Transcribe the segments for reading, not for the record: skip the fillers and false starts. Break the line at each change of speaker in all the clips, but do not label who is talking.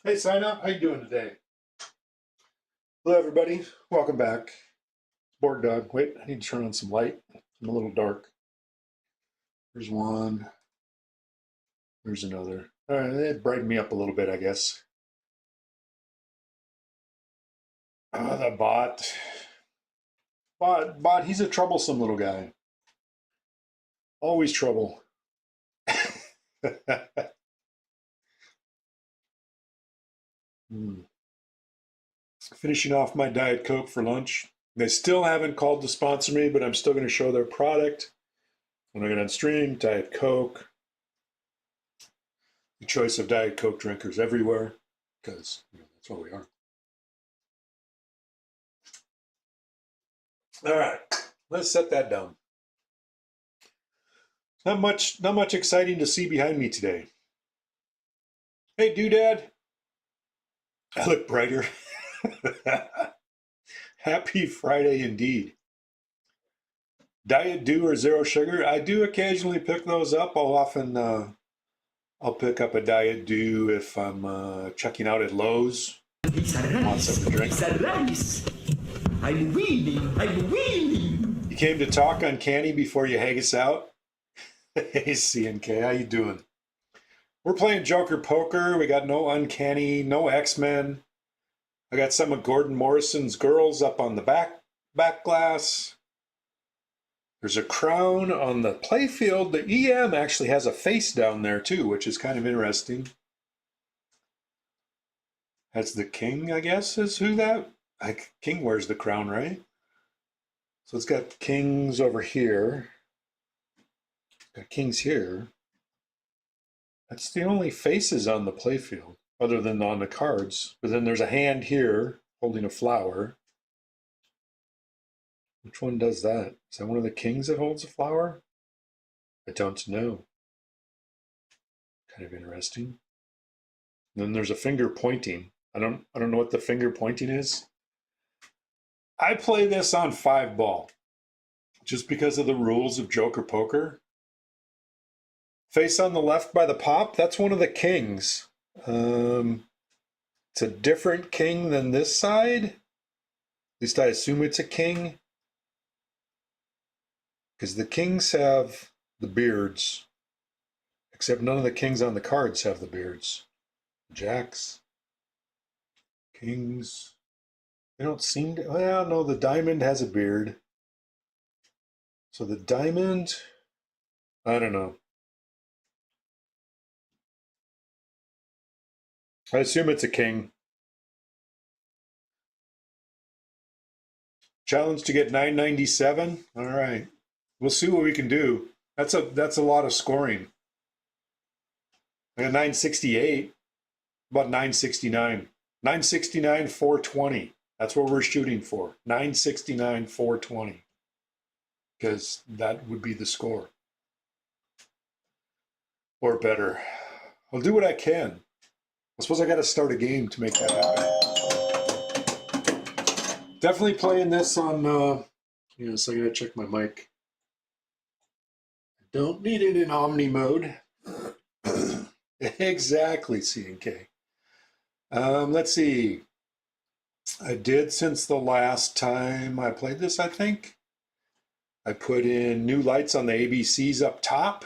Hey, Sina, how you doing today? Hello, everybody. Welcome back. Board Dog. Wait, I need to turn on some light. I'm a little dark. There's one. There's another. All right, it brightened me up a little bit, I guess. The bot. Bot, he's a troublesome little guy. Always trouble. Finishing off my Diet Coke for lunch. They still haven't called to sponsor me, but I'm still going to show their product when I get on stream. Diet Coke. The choice of Diet Coke drinkers everywhere, because that's what we are. All right, let's set that down. Not much exciting to see behind me today. Hey, Doodad. I look brighter. Happy Friday indeed. Diet Dew or Zero Sugar? I do occasionally pick those up. I'll pick up a Diet Dew if I'm checking out at Lowe's. Want something to drink. I'm winning. You came to talk Uncanny before you hang us out? Hey, CNK, how you doing? We're playing Joker Poker. We got no Uncanny, no X-Men. I got some of Gordon Morrison's girls up on the back glass. There's a crown on the playfield. The EM actually has a face down there too, which is kind of interesting. That's the king, I guess, is who that? King wears the crown, right? So it's got kings over here. Got kings here. That's the only faces on the playfield, other than on the cards. But then there's a hand here holding a flower. Which one does that? Is that one of the kings that holds a flower? I don't know. Kind of interesting. And then there's a finger pointing. I don't know what the finger pointing is. I play this on 5-ball just because of the rules of Joker Poker. Face on the left by the pop, that's one of the kings. It's a different king than this side. At least I assume it's a king. Because the kings have the beards. Except none of the kings on the cards have the beards. Jacks. Kings. They don't seem to... Well, no, the diamond has a beard. So the diamond... I don't know. I assume it's a king. Challenge to get 997. All right. We'll see what we can do. That's a lot of scoring. I got 968. About 969. 969, 420. That's what we're shooting for. 969, 420. Because that would be the score. Or better. I'll do what I can. I suppose I got to start a game to make that happen. Definitely playing this on, so I got to check my mic. I don't need it in Omni mode. Exactly, CNK. Let's see. I did since the last time I played this, I think. I put in new lights on the ABCs up top.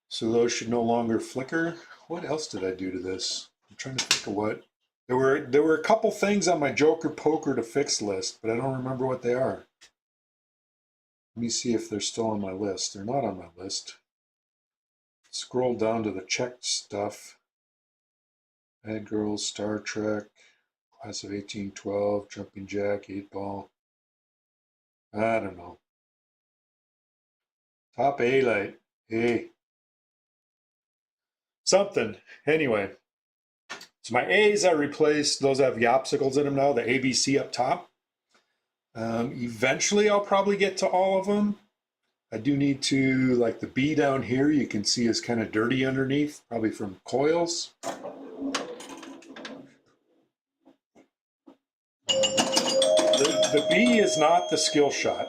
So those should no longer flicker. What else did I do to this? I'm trying to think of what. There were a couple things on my Joker Poker to fix list, but I don't remember what they are. Let me see if they're still on my list. They're not on my list. Scroll down to the checked stuff. Bad Girls, Star Trek, Class of 1812, Jumping Jack, 8-ball. I don't know. Top A light. Hey. Something. Anyway. So my A's I replaced. Those have yopsicles in them now. The ABC up top. Eventually I'll probably get to all of them. I do need to, like the B down here, you can see is kind of dirty underneath, probably from coils. The B is not the skill shot.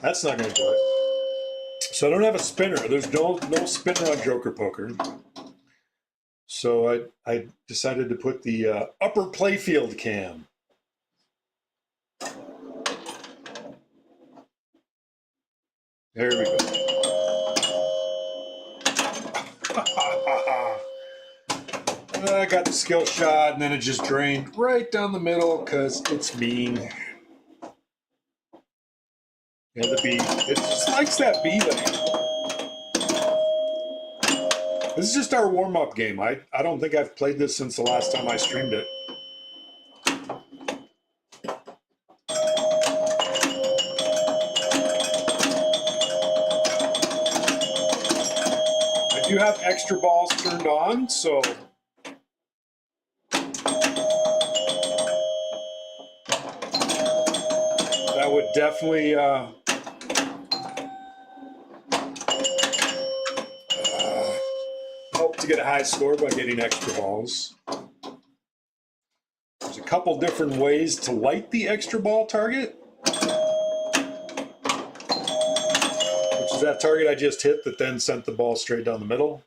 That's not going to do it. So I don't have a spinner. There's no spinner on Joker Poker. So I decided to put the upper playfield cam. There we go. I got the skill shot, and then it just drained right down the middle because it's mean. Yeah, the B. It just likes that B lane. This is just our warm-up game. I don't think I've played this since the last time I streamed it. I do have extra balls turned on, so that would definitely help to get a high score by getting extra balls. There's a couple different ways to light the extra ball target, which is that target I just hit that then sent the ball straight down the middle.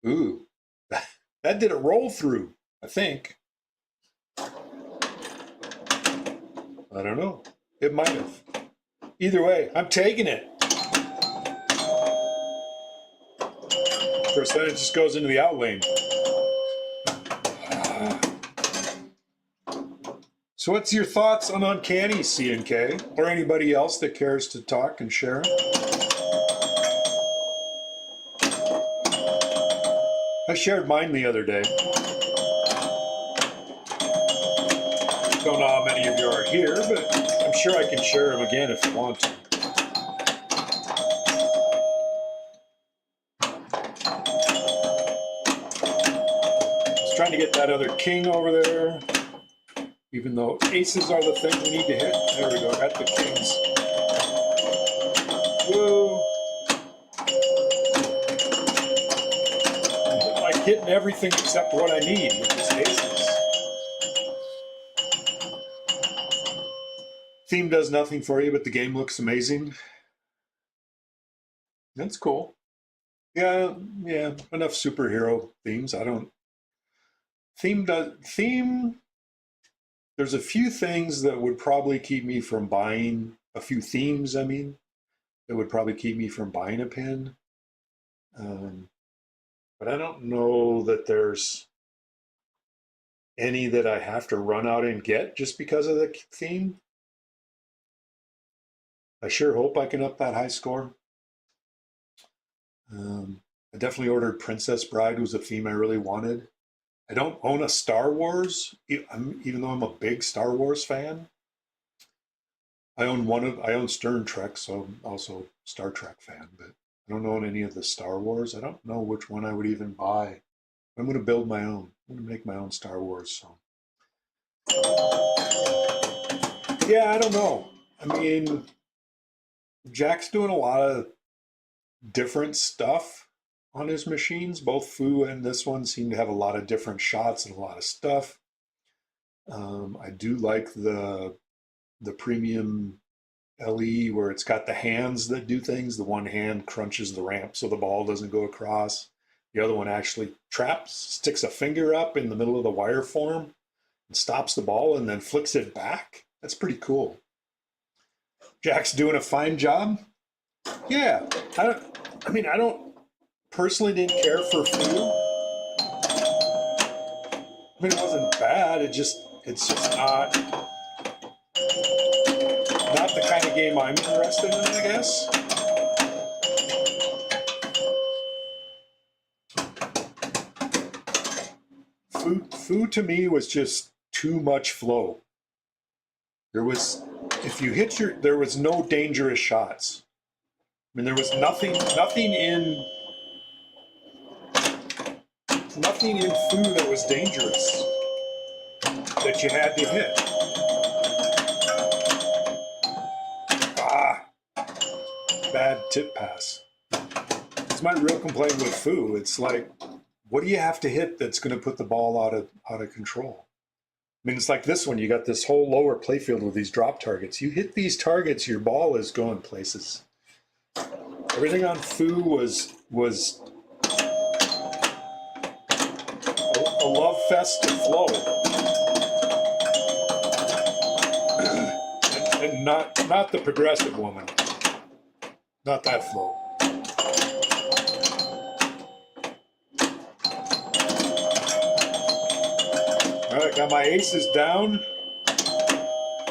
Ooh, that did a roll through, I think. I don't know. It might have. Either way, I'm taking it. Of course, then it just goes into the out lane. So what's your thoughts on Uncanny, C&K, or anybody else that cares to talk and share? I shared mine the other day. Don't know how many of you are here, but I'm sure I can share them again if you want to. Trying to get that other king over there, even though aces are the thing we need to hit. There we go, got the kings. Woo! I'm like hitting everything except what I need, which is aces. Theme does nothing for you, but the game looks amazing. That's cool. Yeah, enough superhero themes. I don't. Theme, there's a few things that would probably keep me from buying, a few themes, I mean, that would probably keep me from buying a pin. But I don't know that there's any that I have to run out and get just because of the theme. I sure hope I can up that high score. I definitely ordered Princess Bride, was a theme I really wanted. I don't own a Star Wars, even though I'm a big Star Wars fan. I own Stern Trek, so I'm also a Star Trek fan, but I don't own any of the Star Wars. I don't know which one I would even buy. I'm going to build my own. I'm going to make my own Star Wars. So, yeah, I don't know. I mean, Jack's doing a lot of different stuff on his machines. Both Fu and this one seem to have a lot of different shots and a lot of stuff. I do like the premium LE where it's got the hands that do things. The one hand crunches the ramp so the ball doesn't go across. The other one actually traps, sticks a finger up in the middle of the wire form and stops the ball and then flicks it back. That's pretty cool. Jack's doing a fine job. Yeah, I personally didn't care for Fu. I mean, it wasn't bad. It's just not the kind of game I'm interested in, I guess. Fu to me was just too much flow. There was no dangerous shots. I mean, there was nothing in Fu that was dangerous that you had to hit. Bad tip pass. It's my real complaint with Fu. It's like, what do you have to hit that's going to put the ball out of control? I mean, it's like this one. You got this whole lower playfield with these drop targets. You hit these targets, your ball is going places. Everything on Foo was a love fest to flow, and not the progressive woman, not that flow. All right, got my aces down,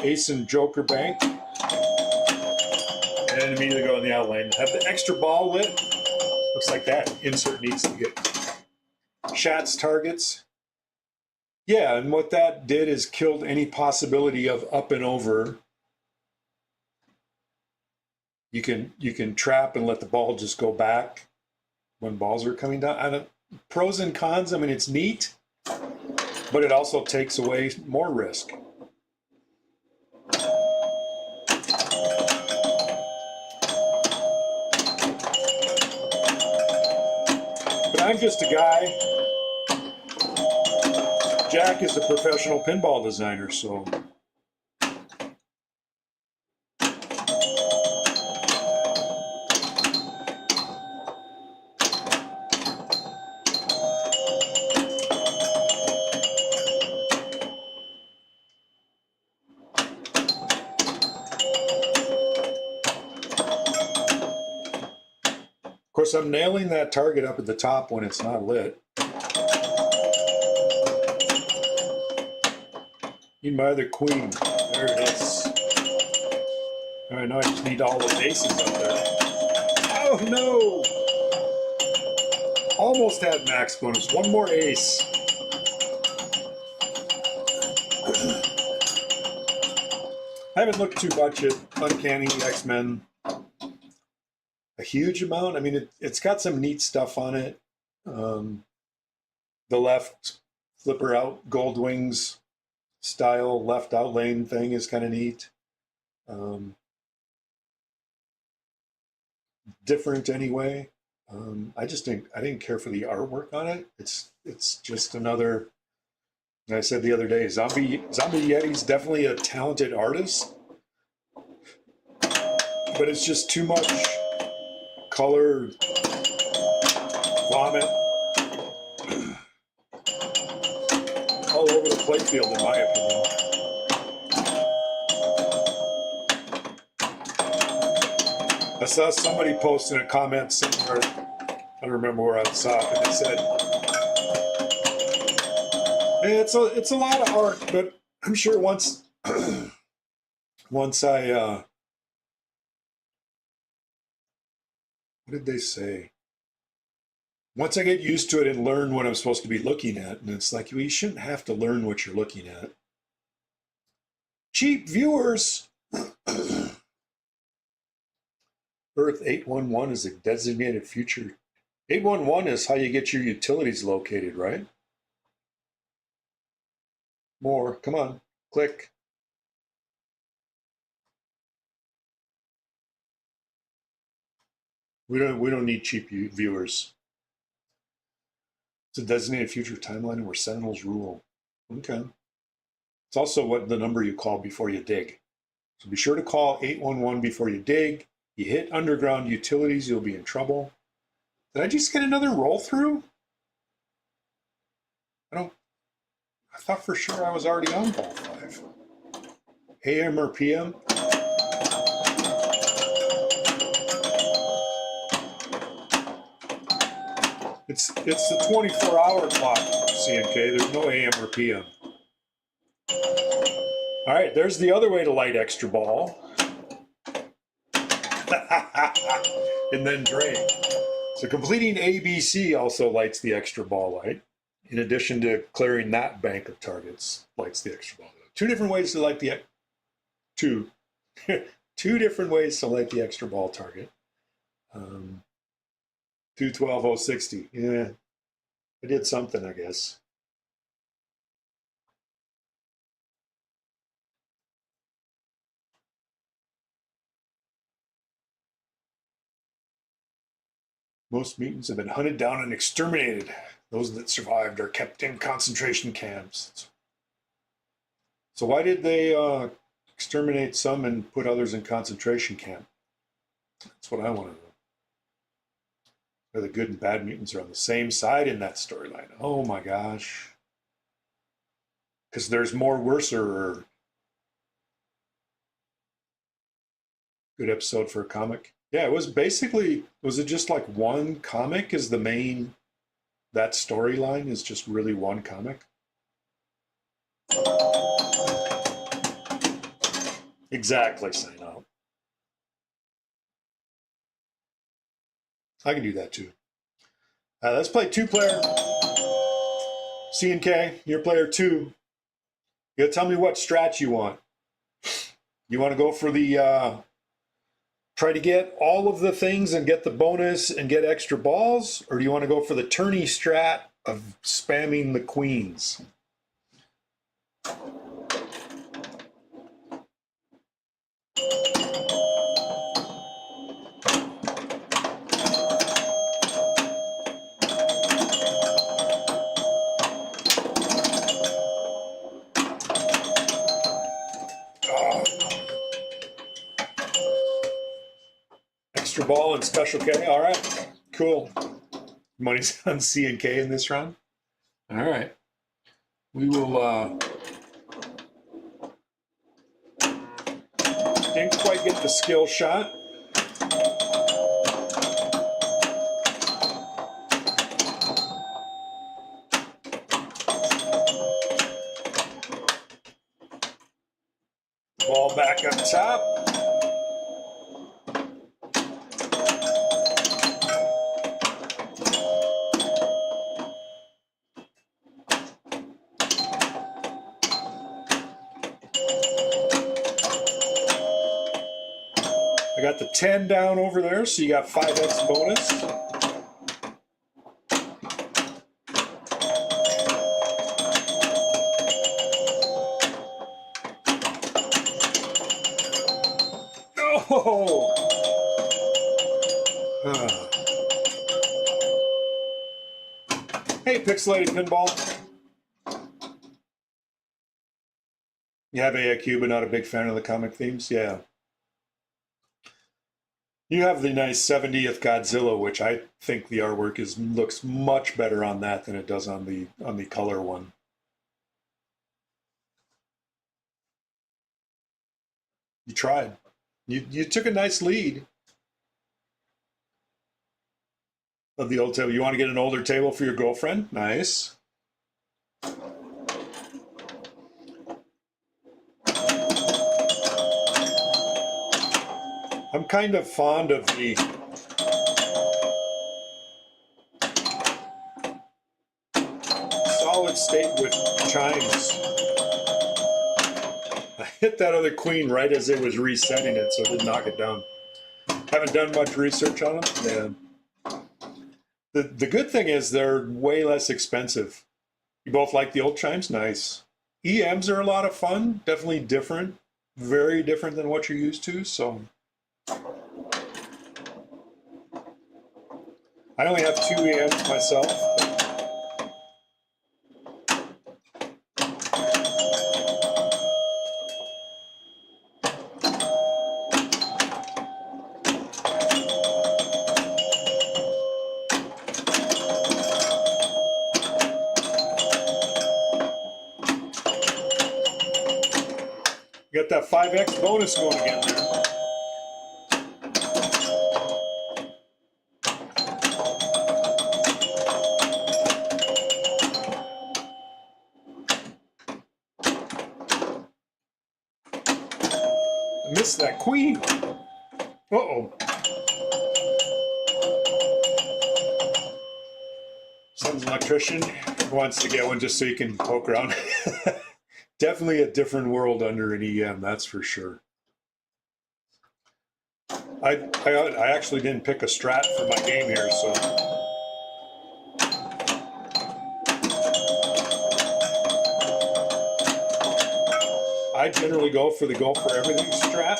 ace and joker bank, and immediately go in the outline. Have the extra ball lit. Looks like that insert needs to get Schatz targets. Yeah, and what that did is killed any possibility of up and over. You can trap and let the ball just go back when balls are coming down. Pros and cons, I mean, it's neat, but it also takes away more risk. But I'm just a guy. Jack is a professional pinball designer, so. Of course, I'm nailing that target up at the top when it's not lit. Need my other queen. There it is. All right, now I just need all those aces up there. Oh no! Almost had max bonus. One more ace. I haven't looked too much at Uncanny X-Men. A huge amount. I mean, it's got some neat stuff on it. The left flipper out gold wings style left out lane thing is kind of neat. Different anyway. I didn't care for the artwork on it. It's just another. I said the other day, Zombie Yeti's definitely a talented artist, but it's just too much color vomit all over the playfield, in my opinion. I saw somebody post in a comment somewhere, I don't remember where I saw it, but they said, hey, it's a lot of art, but I'm sure once I what did they say? Once I get used to it and learn what I'm supposed to be looking at, and it's like, well, you shouldn't have to learn what you're looking at. Cheap viewers. Earth 811 is a designated future. 811 is how you get your utilities located, right? More, come on, click. We don't need cheap viewers. It's a designated future timeline where Sentinels rule. Okay. It's also what the number you call before you dig. So be sure to call 811 before you dig. You hit underground utilities, you'll be in trouble. Did I just get another roll through? I thought for sure I was already on ball 5. AM or PM? It's the 24-hour clock, CNK. There's no AM or PM. All right, there's the other way to light extra ball. And then drain. So completing ABC also lights the extra ball light. In addition to clearing that bank of targets, lights the extra ball. Two different ways to light the two different ways to light the extra ball target. 212060. Yeah, I did something, I guess. Most mutants have been hunted down and exterminated. Those that survived are kept in concentration camps. So why did they exterminate some and put others in concentration camp? That's what I want to know. Where the good and bad mutants are on the same side in that storyline. Oh my gosh. Because there's more worser. Good episode for a comic. Yeah, it was basically, was it just like one comic is the main, that storyline is just really one comic? Exactly, sign out. I can do that too. Let's play two-player. C&K, you're player 2. You gotta tell me what strat you want. You want to go for the try to get all of the things and get the bonus and get extra balls, or do you want to go for the tourney strat of spamming the queens? Extra ball and special K. All right, cool. Money's on C and K in this round. All right. We will didn't quite get the skill shot. Ball back up top. I got the 10 down over there, so you got 5x bonus. Oh! Hey, Pixelated Pinball. You have AIQ, but not a big fan of the comic themes? Yeah. You have the nice 70th Godzilla, which I think the artwork looks much better on that than it does on the color one. You tried. You took a nice lead of the old table. You want to get an older table for your girlfriend? Nice. I'm kind of fond of the solid state with chimes. I hit that other queen right as it was resetting it, so it didn't knock it down. Haven't done much research on them. Yeah. The good thing is they're way less expensive. You both like the old chimes? Nice. EMs are a lot of fun. Definitely different. Very different than what you're used to, so... I only have 2 EMs myself. Got that 5x bonus going again there. Missed that queen. Uh-oh. Son's an electrician. Wants to get one just so you can poke around. Definitely a different world under an EM, that's for sure. I actually didn't pick a strat for my game here, so... I generally go for the go for everything strat.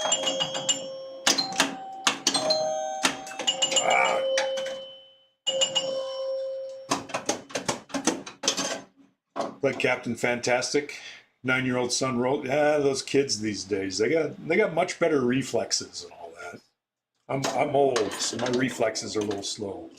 But Captain Fantastic, 9-year-old son wrote, yeah, those kids these days, they got much better reflexes and all that. I'm old, so my reflexes are a little slow.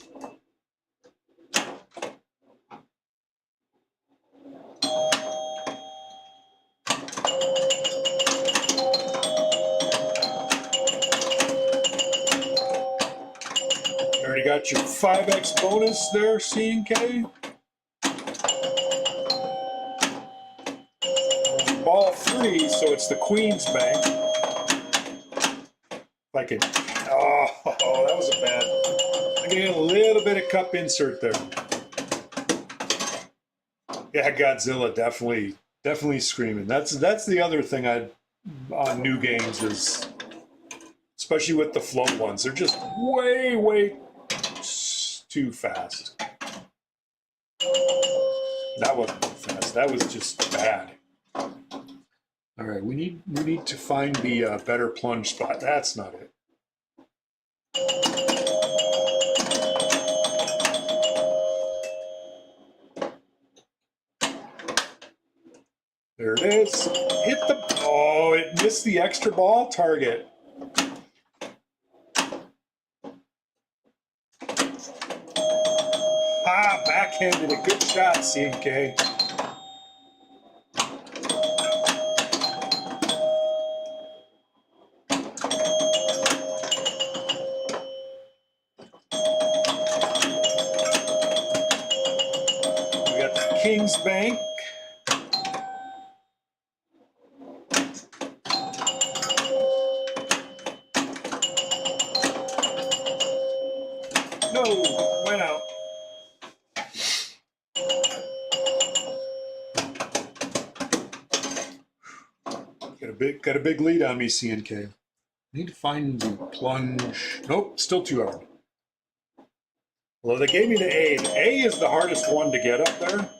You already got your 5x bonus there, C&K. Ball 3, so it's the Queen's Bank. If I could, that was a bad. I can get a little bit of cup insert there. Yeah, Godzilla definitely screaming. That's the other thing on new games is, especially with the float ones, they're just way too fast. That wasn't fast. That was just bad. All right, we need to find the better plunge spot. That's not it. There it is. Hit the, oh, it missed the extra ball target. Ah, backhanded it. Good shot, C&K. We got the King's Bank. No, went out. Got a big lead on me, C&K. Need to find the plunge. Nope, still too hard. Well, they gave me the A. The A is the hardest one to get up there.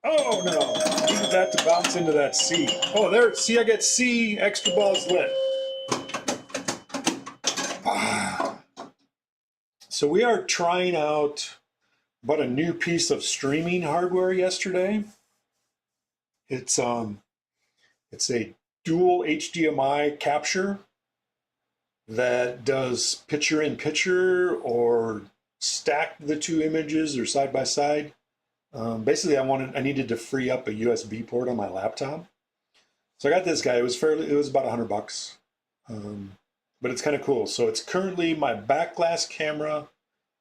Oh no, needed that to bounce into that C. Oh, there, see, I get C, extra balls lit. So we are trying out about a new piece of streaming hardware yesterday. It's a dual HDMI capture that does picture in picture or stack the two images or side by side. Basically, I needed to free up a USB port on my laptop, so I got this guy. It was about $100, but it's kind of cool. So it's currently my back glass camera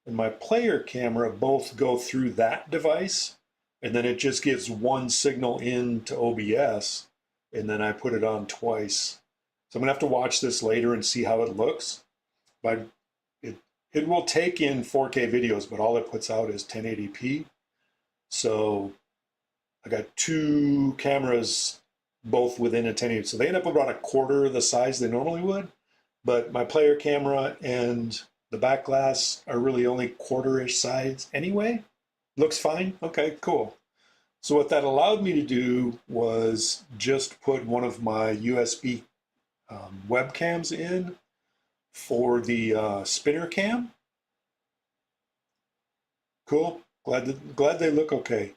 and my player camera both go through that device, and then it just gives one signal into OBS, and then I put it on twice. So I'm gonna have to watch this later and see how it looks, but it will take in 4K videos, but all it puts out is 1080p. So I got two cameras both within a 1080. So they end up about a quarter of the size they normally would. But my player camera and the back glass are really only quarter-ish size anyway. Looks fine. Okay, cool. So what that allowed me to do was just put one of my USB webcams in for the spinner cam. Cool. Glad they look okay.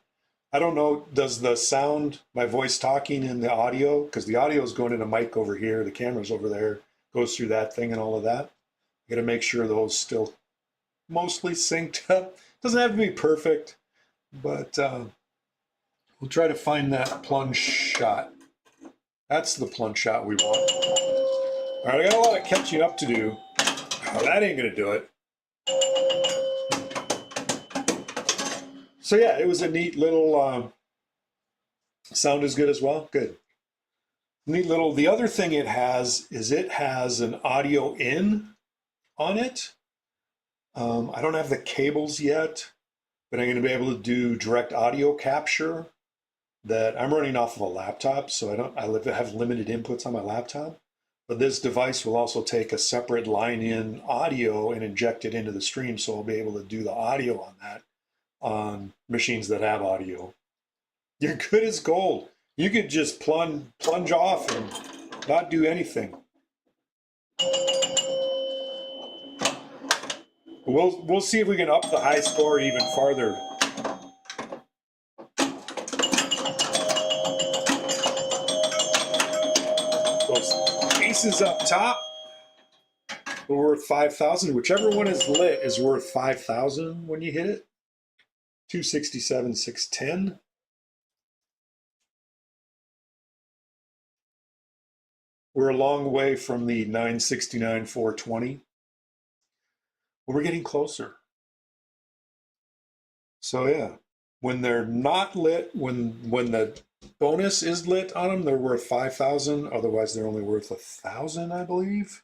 I don't know, does the sound, my voice talking and the audio, because the audio is going in a mic over here, the camera's over there, goes through that thing and all of that. I got to make sure those still mostly synced up. Doesn't have to be perfect, but we'll try to find that plunge shot. That's the plunge shot we want. All right, I got a lot of catching up to do. Oh, that ain't gonna do it. So yeah, it was a neat little, sound is good as well, good. Neat little, the other thing it has is it has an audio in on it. I don't have the cables yet, but I'm gonna be able to do direct audio capture that I'm running off of a laptop, so I have limited inputs on my laptop. But this device will also take a separate line in audio and inject it into the stream, so I'll be able to do the audio on that on machines that have audio. You're good as gold. You could just plunge off and not do anything. We'll see if we can up the high score even farther. Those aces up top are worth 5,000. Whichever one is lit is worth 5,000 when you hit it. 267, 610. We're a long way from the 969, 420. But we're getting closer. So yeah, when they're not lit, when the bonus is lit on them, they're worth 5,000. Otherwise, they're only worth 1,000, I believe.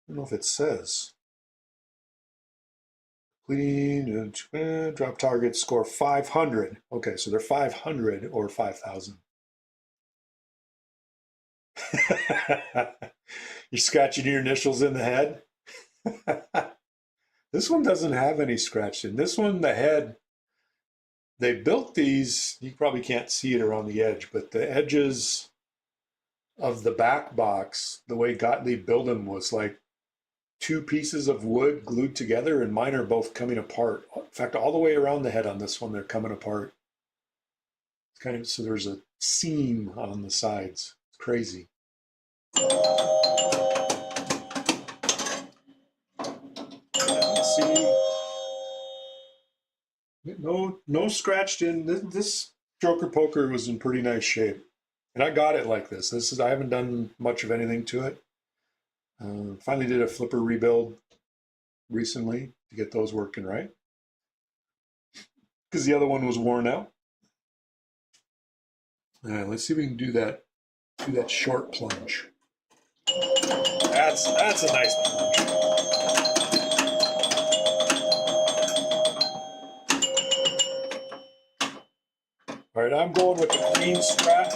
I don't know if it says. Clean, drop target, score 500. Okay, so they're 500 or 5,000. You're scratching your initials in the head? This one doesn't have any scratching. This one, the head, they built these, you probably can't see it around the edge, but the edges of the back box, the way Gottlieb built them was like two pieces of wood glued together, and mine are both coming apart. In fact, all the way around the head on this one, they're coming apart. It's kind of, so there's a seam on the sides. It's crazy. Let's see. No scratched in. This Joker Poker was in pretty nice shape. And I got it like this. I haven't done much of anything to it. Finally did a flipper rebuild recently to get those working right, because the other one was worn out. Let's see if we can do that short plunge. That's a nice plunge. All right, I'm going with the queen strat.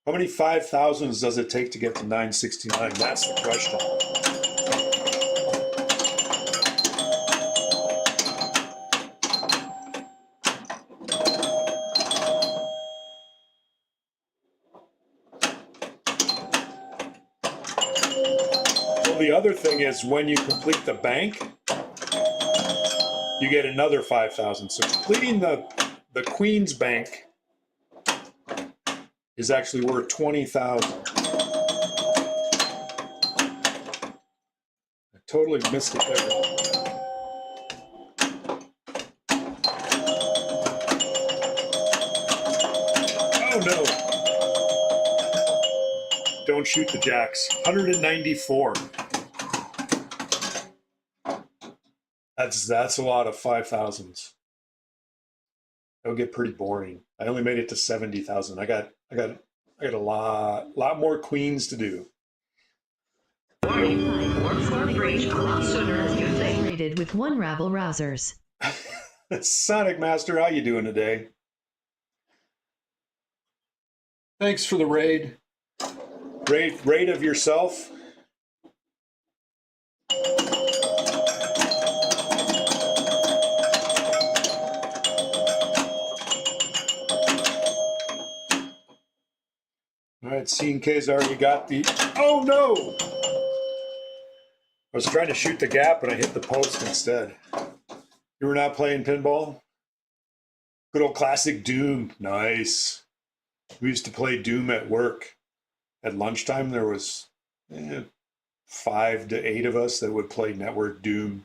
How many 5,000s does it take to get to 969? That's the question. Well, the other thing is when you complete the bank, you get another 5,000. So completing the Queen's bank is actually worth 20,000. I totally missed it there. Oh no! Don't shoot the jacks. 194. That's a lot of 5,000s. That'll get pretty boring. I only made it to 70,000. I got a lot more queens to do.
Rated with one rabble rousers.
Sonic Master, how you doing today? Thanks for the raid. Raid of yourself. All right, C&K's already got the... Oh, no! I was trying to shoot the gap, but I hit the post instead. You were not playing pinball? Good old classic Doom. Nice. We used to play Doom at work. At lunchtime, there was 5 to 8 of us that would play network Doom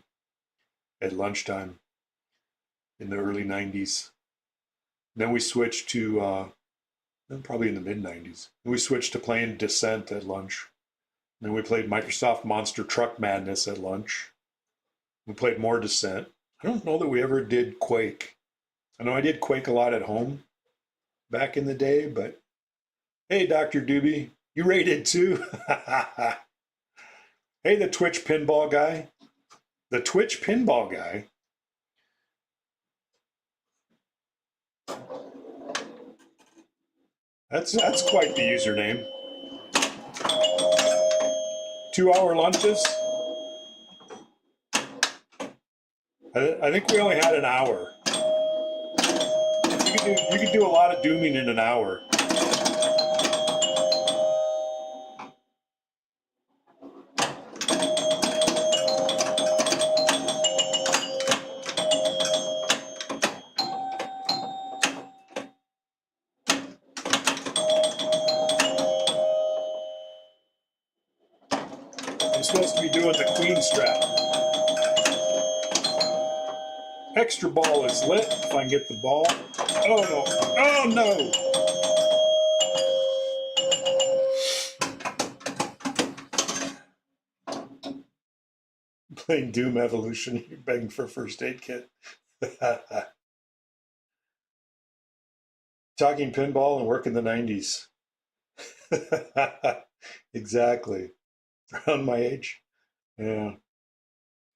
at lunchtime in the early 90s. Then we switched to... probably in the mid-90s. We switched to playing Descent at lunch. Then we played Microsoft Monster Truck Madness at lunch. We played more Descent. I don't know that we ever did Quake. I know I did Quake a lot at home. back in the day, but hey, Dr. Doobie, you rated too? Hey, the Twitch pinball guy. The Twitch pinball guy. That's quite the username. 2-hour lunches. I think we only had an hour. You could do a lot of dooming in an hour. I'm supposed to be doing the queen strap. Extra ball is lit. If I can get the ball. Oh no. Oh no. Playing Doom Evolution. You're begging for a first aid kit. Talking pinball and work in the 90s. Exactly. Around my age. Yeah.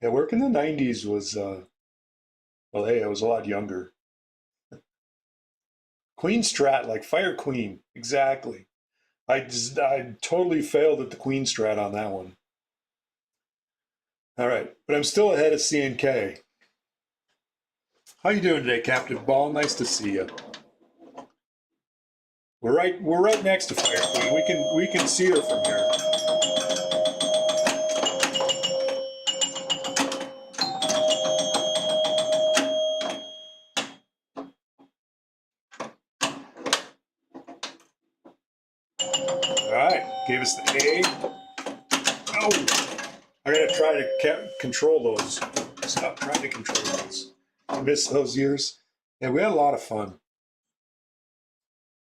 Yeah, work in the 90s was, well, hey, I was a lot younger. Queen Strat, like Fire Queen. Exactly. I totally failed at the Queen Strat on that one. All right, but I'm still ahead of CNK. How you doing today, Captive Ball? Nice to see you. We're right next to Fire Queen. We can see her from here. All right, gave us the A. Oh, I gotta try to control those. Stop trying to control those. I miss those years. Yeah, we had a lot of fun.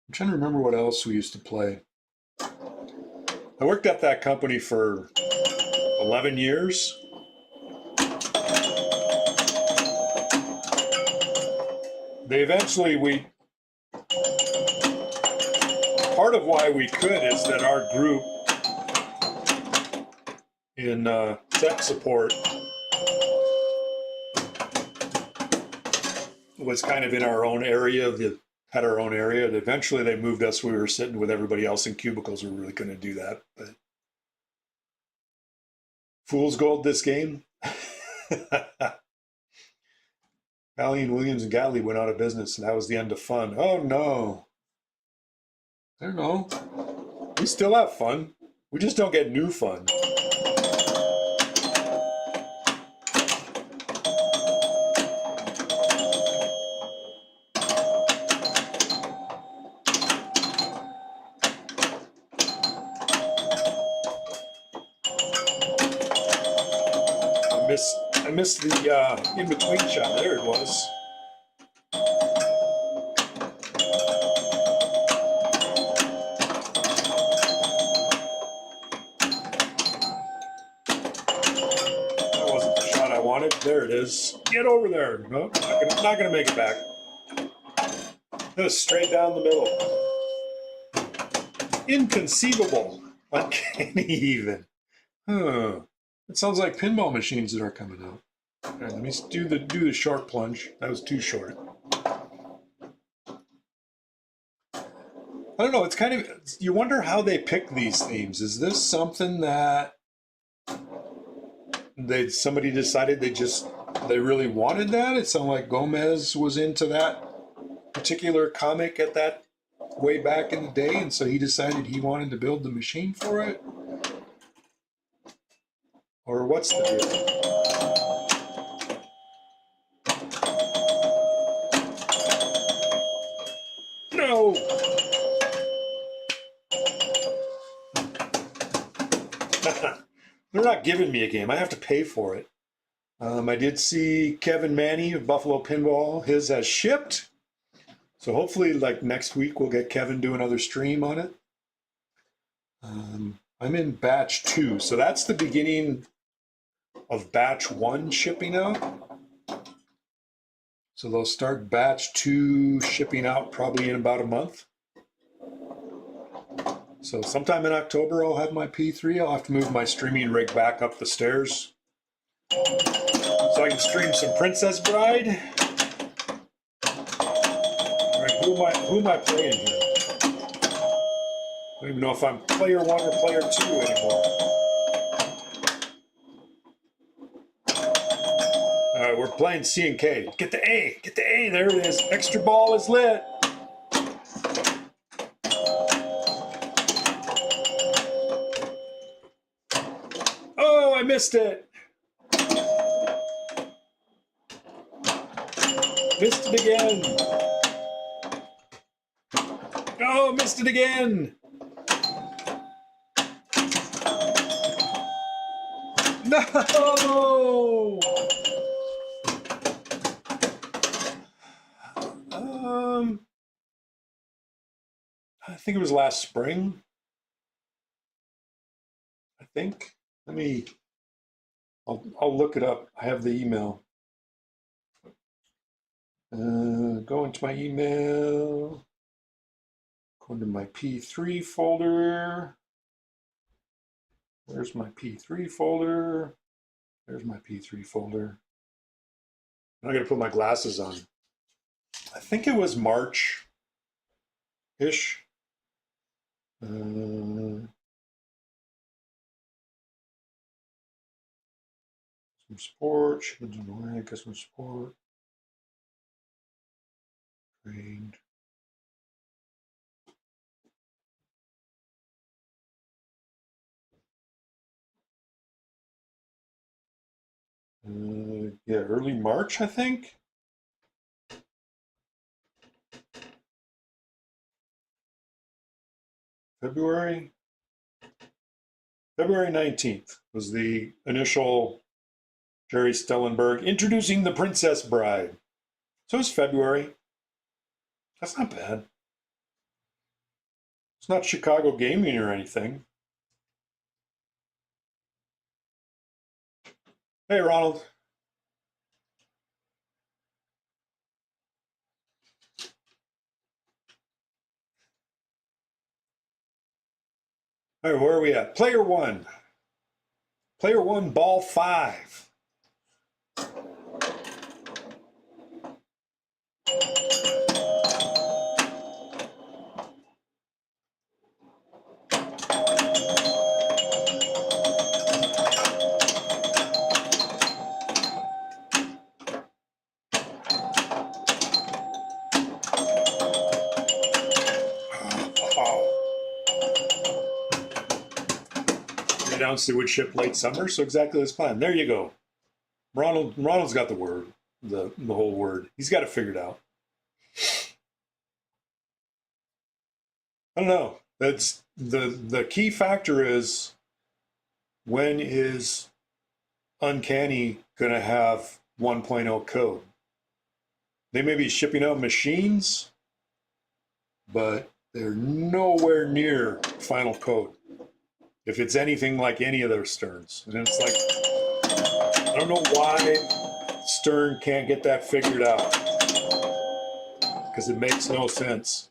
I'm trying to remember what else we used to play. I worked at that company for 11 years. Part of why we could is that our group in tech support was kind of in our own area, had our own area. And eventually they moved us. We were sitting with everybody else in cubicles. We really couldn't do that. But fool's gold this game. Allen Williams and Gatley went out of business, and that was the end of fun. Oh no. I don't know. We still have fun. We just don't get new fun. I missed the in-between shot. There it was. That wasn't the shot I wanted. There it is. Get over there. No, not gonna make it back. Just straight down the middle. Inconceivable. Uncanny even. Huh. It sounds like pinball machines that are coming out. All right, let me do the short plunge. That was too short. I don't know. It's kind of, you wonder how they pick these themes. Is this something that somebody decided they really wanted that? It sounded like Gomez was into that particular comic at that way back in the day, and so he decided he wanted to build the machine for it. Or what's the deal? No! They're not giving me a game. I have to pay for it. I did see Kevin Manny of Buffalo Pinball. His has shipped. So hopefully, like next week, we'll get Kevin do another stream on it. I'm in batch 2. So that's the beginning of batch 1 shipping out. So they'll start batch 2 shipping out probably in about a month. So sometime in October, I'll have my P3. I'll have to move my streaming rig back up the stairs so I can stream some Princess Bride. All right, who am I playing here? I don't even know if I'm player 1 or player 2 anymore. All right, we're playing C and K. Get the A. Get the A. There it is. Extra ball is lit. Oh, I missed it. Missed it again. Oh, missed it again. No. I think it was last spring. I think. I'll look it up. I have the email. Go into my email. Go into my P3 folder. Where's my P3 folder? There's my P3 folder. I gotta put my glasses on. I think it was March-ish. Some support, customer support, trained. Yeah, early March, I think. February 19th was the initial Jerry Stellenberg introducing the Princess Bride. So it's February. That's not bad. It's not Chicago gaming or anything. Hey, Ronald. All right, where are we at? Player 1. Player 1, ball 5. Announced it would ship late summer, so exactly as planned. There you go. Ronald's got the word, the whole word. He's got it figured out. I don't know. That's the key factor is, when is Uncanny gonna have 1.0 code? They may be shipping out machines, but they're nowhere near final code. If it's anything like any of their Sterns. And it's like, I don't know why Stern can't get that figured out. Because it makes no sense.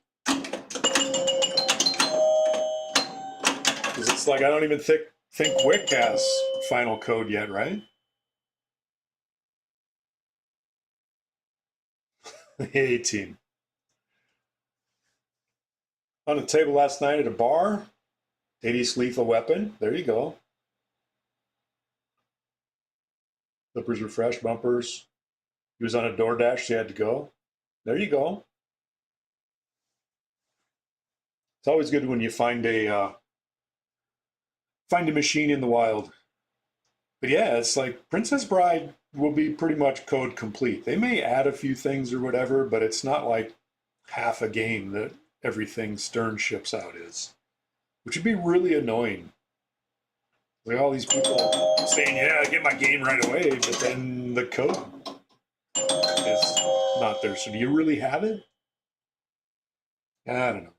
Because it's like, I don't even think Wick has final code yet, right? 18. On a table last night at a bar, 80s Lethal Weapon. There you go. Flippers were fresh, bumpers. He was on a DoorDash, so he had to go. There you go. It's always good when you find a machine in the wild. But yeah, it's like Princess Bride will be pretty much code complete. They may add a few things or whatever, but it's not like half a game that everything Stern ships out is, which would be really annoying. Like all these people saying, yeah, get my game right away, but then the code is not there. So do you really have it? I don't know.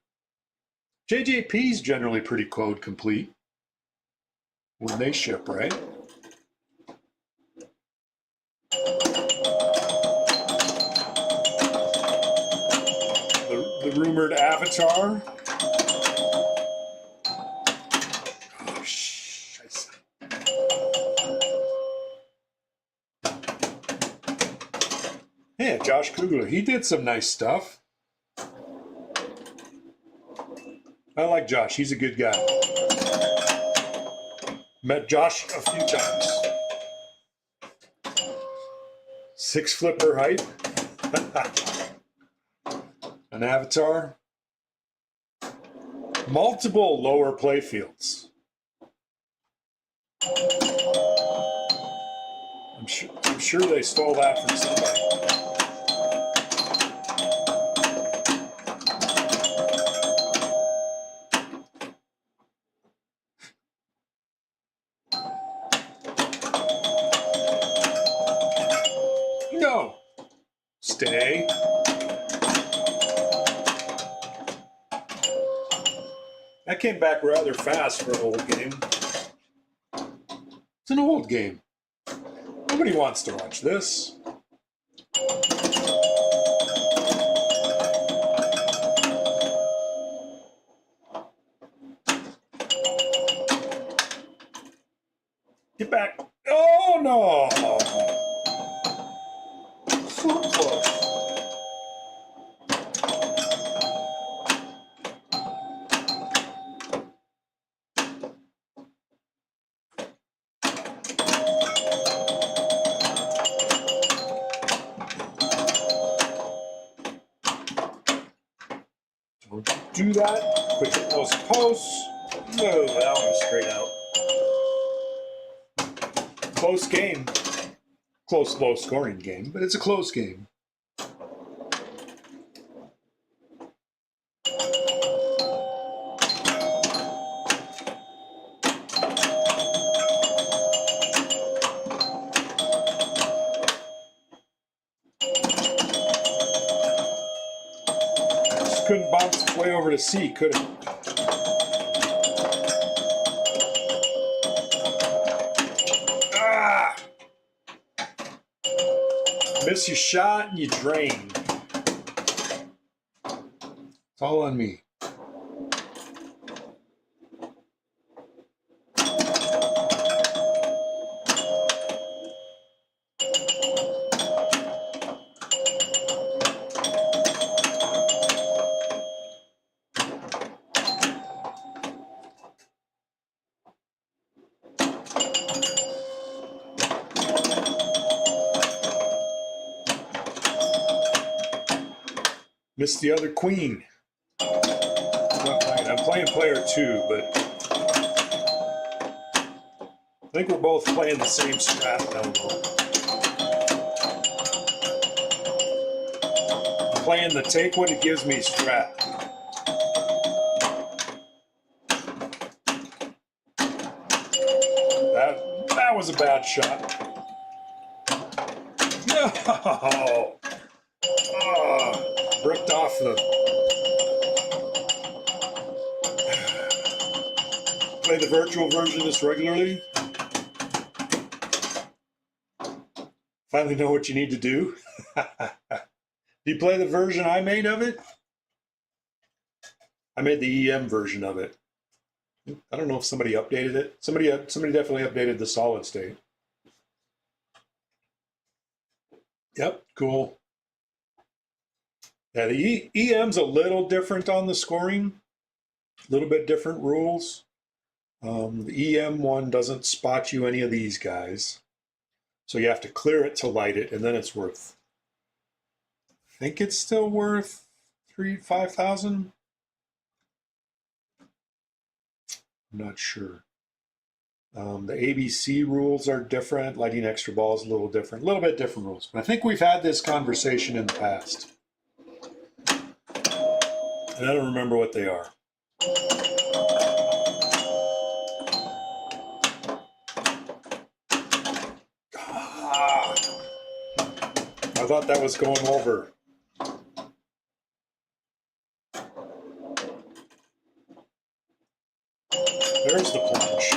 JJP is generally pretty code complete when they ship, right? rumored avatar. Oh, scheiße. Yeah, Josh Kugler. He did some nice stuff. I like Josh. He's a good guy. Met Josh a few times. 6 flipper height. An avatar. Multiple lower play fields. I'm sure they stole that from somebody. No. Stay. That came back rather fast for an old game. It's an old game. Nobody wants to watch this. Get back. Oh, no. So close. Don't do that. Quick hit those posts. No, that one was straight out. Close game. Close, low scoring game, but it's a close game. Just couldn't bounce its way over to C, could it? Miss your shot and you drain. It's all on me. Missed the other queen. I'm playing player 2, but I think we're both playing the same strat down low. I'm playing the take what it gives me strat. That was a bad shot. No! Oh, bricked off the... Play the virtual version of this regularly. Finally know what you need to do. Do you play the version I made of it? I made the EM version of it. I don't know if somebody updated it. Somebody definitely updated the solid state. Yep, cool. Yeah, the EM's a little different on the scoring. A little bit different rules. The EM one doesn't spot you any of these guys. So you have to clear it to light it, and then it's worth, I think it's still worth 5,000. I'm not sure. The ABC rules are different. Lighting extra balls is a little different. A little bit different rules. But I think we've had this conversation in the past. And I don't remember what they are. I thought that was going over. There's the plunge.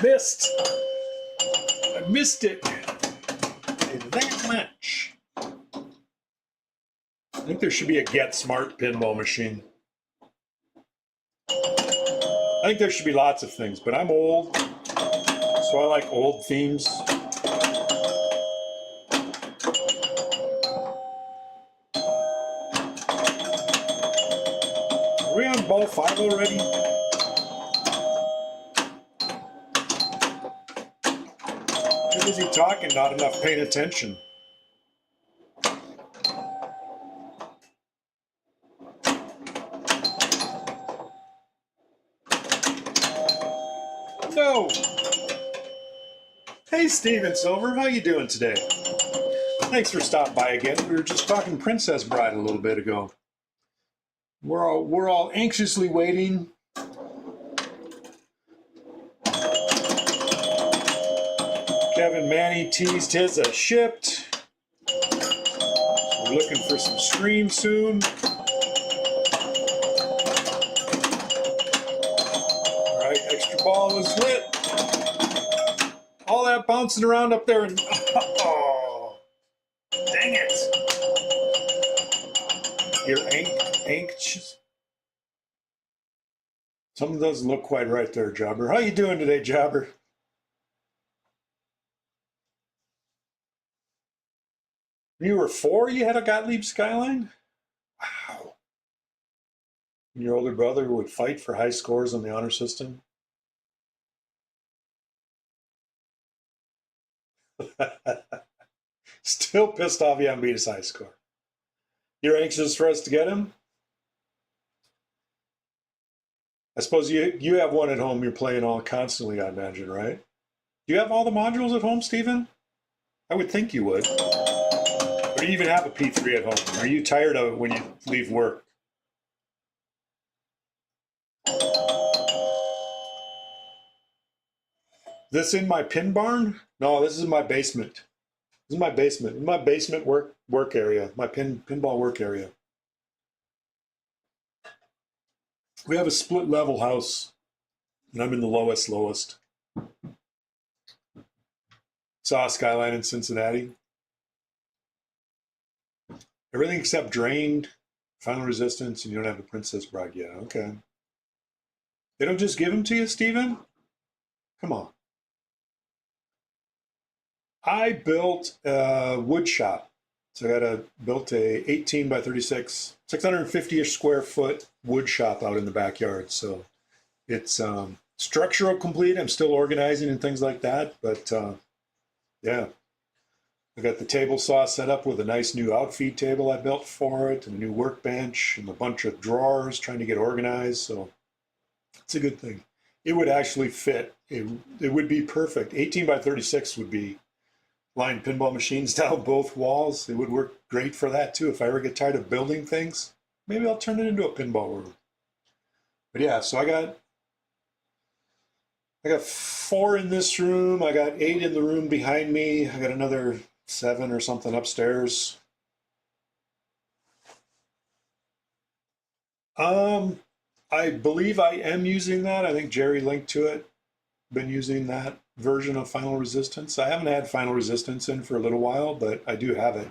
Missed. I missed it. That much. I think there should be a Get Smart pinball machine. I think there should be lots of things, but I'm old, so I like old themes. Are we on ball 5 already? Too busy talking, not enough paying attention. No. Hey, Steven Silver, how you doing today? Thanks for stopping by again. We were just talking Princess Bride a little bit ago. We're all anxiously waiting. Kevin Manny teased his shipped. We're looking for some streams soon. All right, extra ball is lit. All that bouncing around up there and oh, dang it! You're anxious. Something doesn't look quite right there, Jobber. How you doing today, Jobber? When you were 4, you had a Gottlieb Skyline? Wow. And your older brother would fight for high scores on the honor system? Still pissed off you haven't beat his high score. You're anxious for us to get him? I suppose you have one at home you're playing all constantly, I imagine, right? Do you have all the modules at home, Stephen? I would think you would. Or do you even have a P3 at home? Are you tired of it when you leave work? This in my pin barn? No, this is my basement. This is my basement. My basement work area. My pinball work area. We have a split level house, and I'm in the lowest. Saw a Skyline in Cincinnati. Everything except drained, final resistance, and you don't have a Princess Bride yet. Okay. They don't just give them to you, Steven? Come on. I built a wood shop. So I built a 18 by 36, 650-ish square foot wood shop out in the backyard. So it's structural complete. I'm still organizing and things like that. But yeah, I got the table saw set up with a nice new outfeed table I built for it, and a new workbench, and a bunch of drawers trying to get organized. So it's a good thing. It would actually fit. It would be perfect. 18 by 36 would be line pinball machines down both walls. It would work great for that too. If I ever get tired of building things, maybe I'll turn it into a pinball room. But yeah, so I got 4 in this room. I got 8 in the room behind me. I got another 7 or something upstairs. I believe I am using that. I think Jerry linked to it. Been using that version of Final Resistance. I haven't had Final Resistance in for a little while, but I do have it.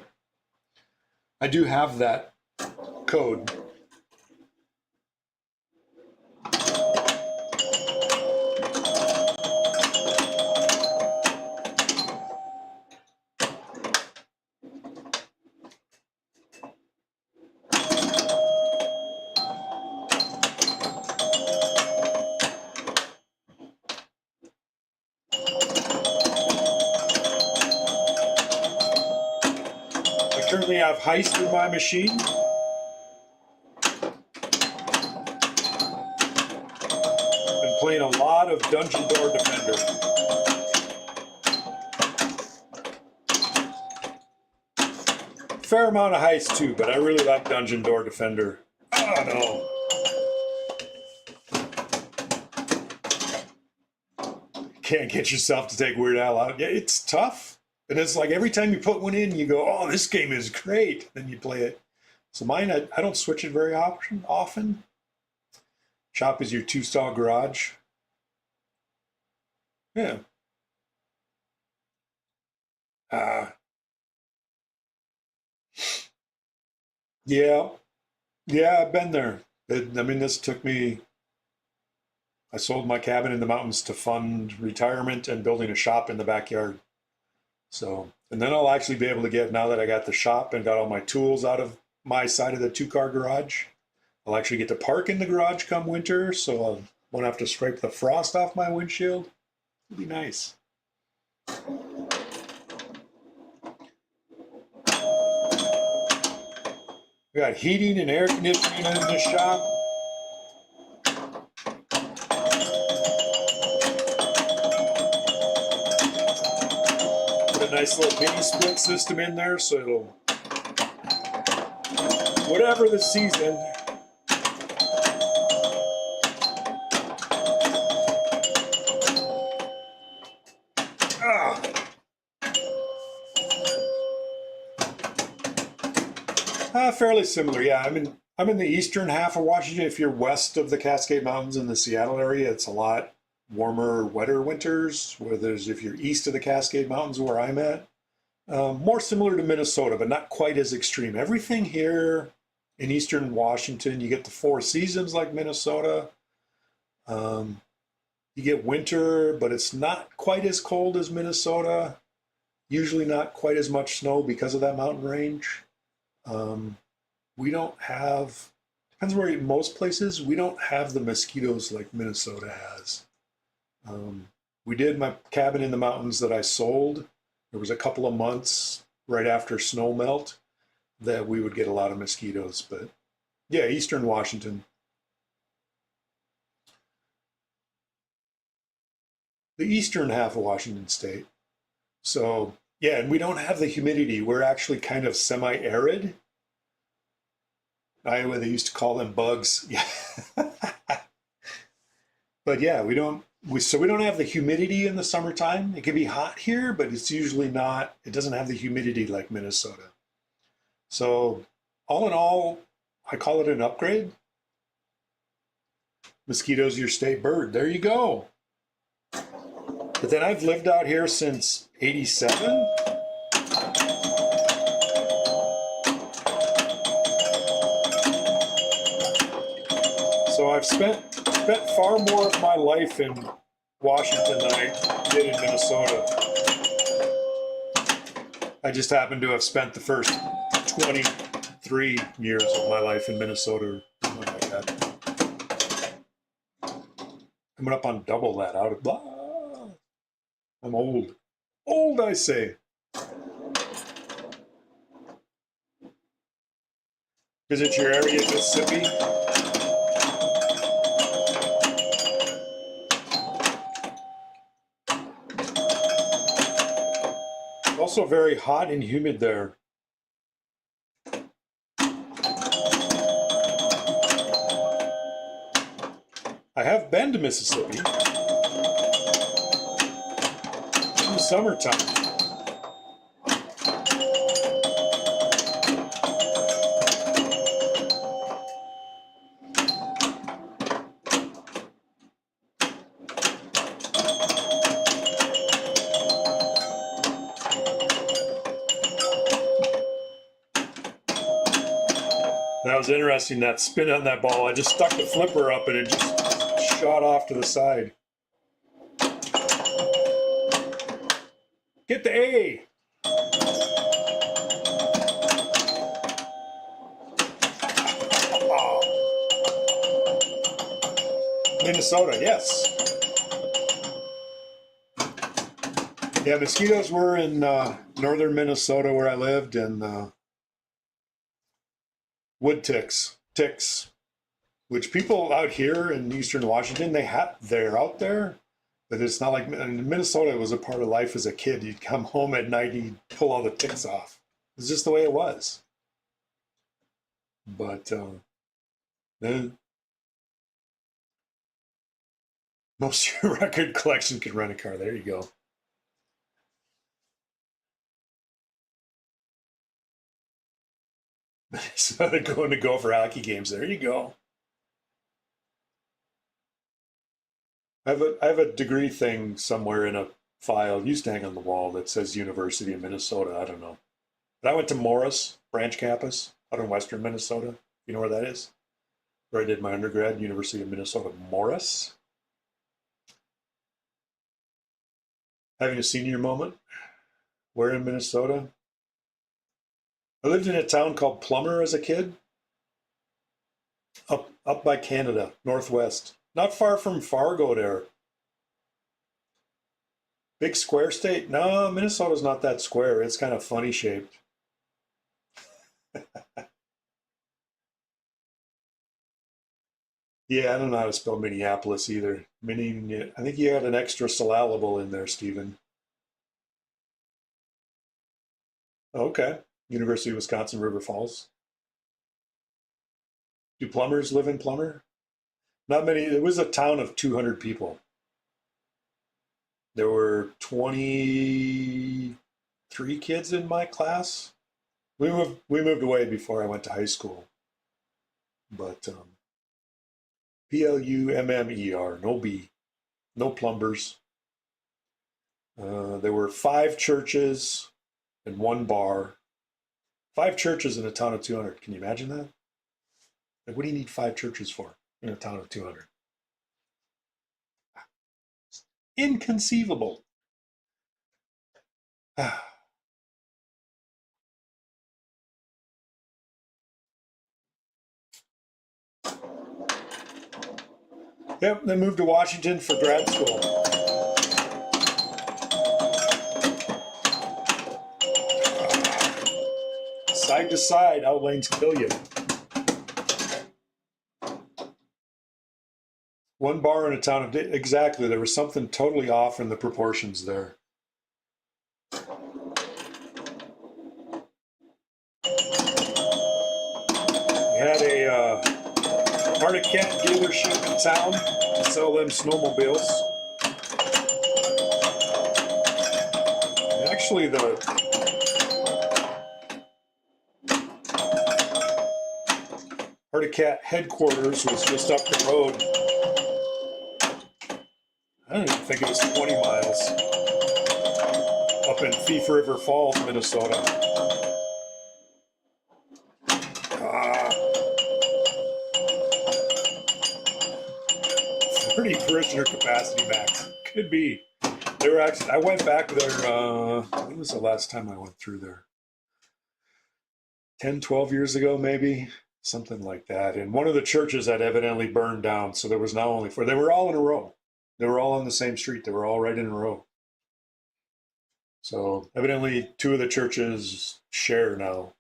I do have that code. I currently have Heist in my machine. Been playing a lot of Dungeon Door Defender. Fair amount of Heist too, but I really like Dungeon Door Defender. Oh no. Can't get yourself to take Weird Al out. Yeah, it's tough. And it's like every time you put one in, you go, oh, this game is great. Then you play it. So mine, I don't switch it very often. Shop is your 2-stall garage. Yeah. Uh, yeah. Yeah, I've been there. I mean, this took me, I sold my cabin in the mountains to fund retirement and building a shop in the backyard. So, and then I'll actually be able to get, now that I got the shop and got all my tools out of my side of the 2-car garage, I'll actually get to park in the garage come winter. So I won't have to scrape the frost off my windshield. It'll be nice. We got heating and air conditioning in the shop. Put a nice little mini split system in there so it'll, whatever the season, ah, fairly similar. Yeah, I'm in the eastern half of Washington. If you're west of the Cascade Mountains in the Seattle area, it's a lot warmer, wetter winters. Whereas if you're east of the Cascade Mountains, where I'm at, more similar to Minnesota, but not quite as extreme. Everything here in eastern Washington, you get the 4 seasons like Minnesota. Um, you get winter, but it's not quite as cold as Minnesota. Usually not quite as much snow because of that mountain range. Um, we don't have, depends where most places, we don't have the mosquitoes like Minnesota has. We did my cabin in the mountains that I sold. There was a couple of months right after snow melt that we would get a lot of mosquitoes. But yeah, Eastern Washington, the eastern half of Washington state. So yeah, and we don't have the humidity. We're actually kind of semi-arid. Iowa, they used to call them bugs. Yeah. But yeah, we don't have the humidity in the summertime. It can be hot here, but it's usually not, it doesn't have the humidity like Minnesota. So all in all, I call it an upgrade. Mosquitoes your state bird. There you go. But then I've lived out here since 87. So I've spent far more of my life in Washington than I did in Minnesota. I just happen to have spent the first 23 years of my life in Minnesota or something like that. Coming up on double that out of blah. I'm old. Old, I say. Visit your area, Mississippi. Also very hot and humid there. I have been to Mississippi in the summertime. That was interesting, that spin on that ball. I just stuck the flipper up and it just shot off to the side. Get the A. Oh. Minnesota, yes. Yeah, mosquitoes were in northern Minnesota where I lived, and wood ticks, which people out here in eastern Washington, they're out there, but it's not like in Minnesota. It was a part of life as a kid. You'd come home at night, and you'd pull all the ticks off. It's just the way it was. But then most of your record collection could rent a car. There you go. So they're going to go for hockey games. There you go. I have a degree thing somewhere in a file. It used to hang on the wall that says University of Minnesota. I don't know. But I went to Morris Branch Campus out in western Minnesota. You know where that is? Where I did my undergrad, University of Minnesota Morris. Having a senior moment. Where in Minnesota? I lived in a town called Plummer as a kid, up by Canada, northwest. Not far from Fargo there. Big square state? No, Minnesota's not that square. It's kind of funny shaped. Yeah, I don't know how to spell Minneapolis either. I think you had an extra syllable in there, Stephen. Okay. University of Wisconsin, River Falls. Do plumbers live in Plummer? Not many. It was a town of 200 people. There were 23 kids in my class. We moved away before I went to high school. But Plummer, no B, no plumbers. There were 5 churches and 1 bar. 5 churches in a town of 200. Can you imagine that? Like, what do you need 5 churches for in a town of 200? Inconceivable. Yep, then moved to Washington for grad school. Side to side, outlanes kill you. 1 bar in a town of exactly. There was something totally off in the proportions there. We had a Arctic Cat dealership in town to sell them snowmobiles. And actually, the Arctic Cat headquarters was just up the road. I don't even think it was 20 miles. Up in Thief River Falls, Minnesota. 30 parishioner capacity max. Could be. They were actually. I went back there. When was the last time I went through there? 10, 12 years ago, maybe. Something like that. And one of the churches had evidently burned down. So there was now only 4. They were all in a row. They were all on the same street. They were all right in a row. So evidently 2 of the churches share now.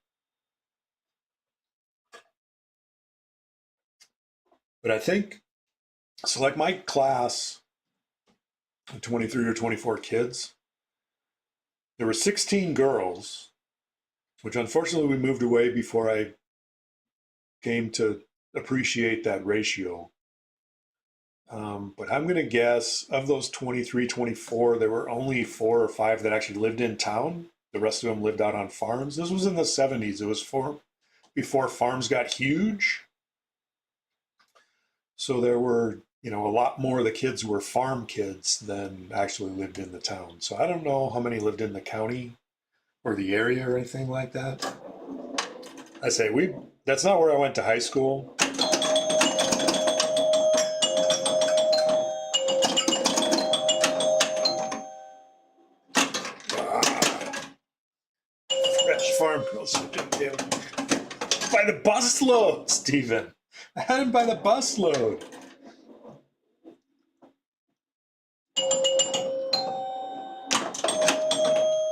But I think, so like my class, 23 or 24 kids, there were 16 girls, which unfortunately we moved away before I came to appreciate that ratio. But I'm going to guess of those 23, 24, there were only 4 or 5 that actually lived in town. The rest of them lived out on farms. This was in the 70s. It was before farms got huge. So there were, a lot more of the kids were farm kids than actually lived in the town. So I don't know how many lived in the county or the area or anything like that. I say that's not where I went to high school. Fresh farm girls by the busload, Stephen. I had him by the busload.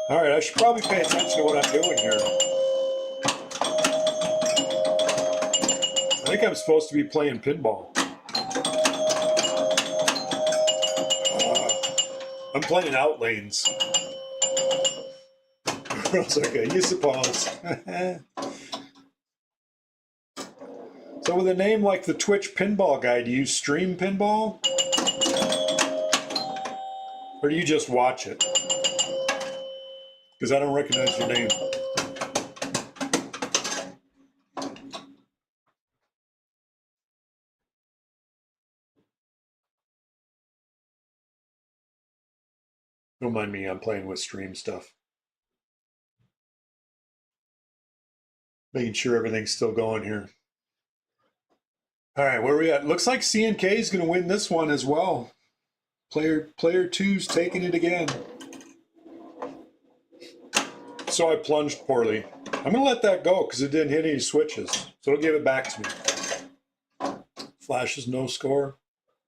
All right, I should probably pay attention to what I'm doing here. I think I'm supposed to be playing pinball. I'm playing outlanes. Girls, okay, you suppose. So with a name like the Twitch Pinball Guy, do you stream pinball? Or do you just watch it? Because I don't recognize your name. Don't mind me, I'm playing with stream stuff. Making sure everything's still going here. All right, where are we at? Looks like CNK is going to win this one as well. Player two's taking it again. So I plunged poorly. I'm going to let that go because it didn't hit any switches. So it'll give it back to me. Flashes no score.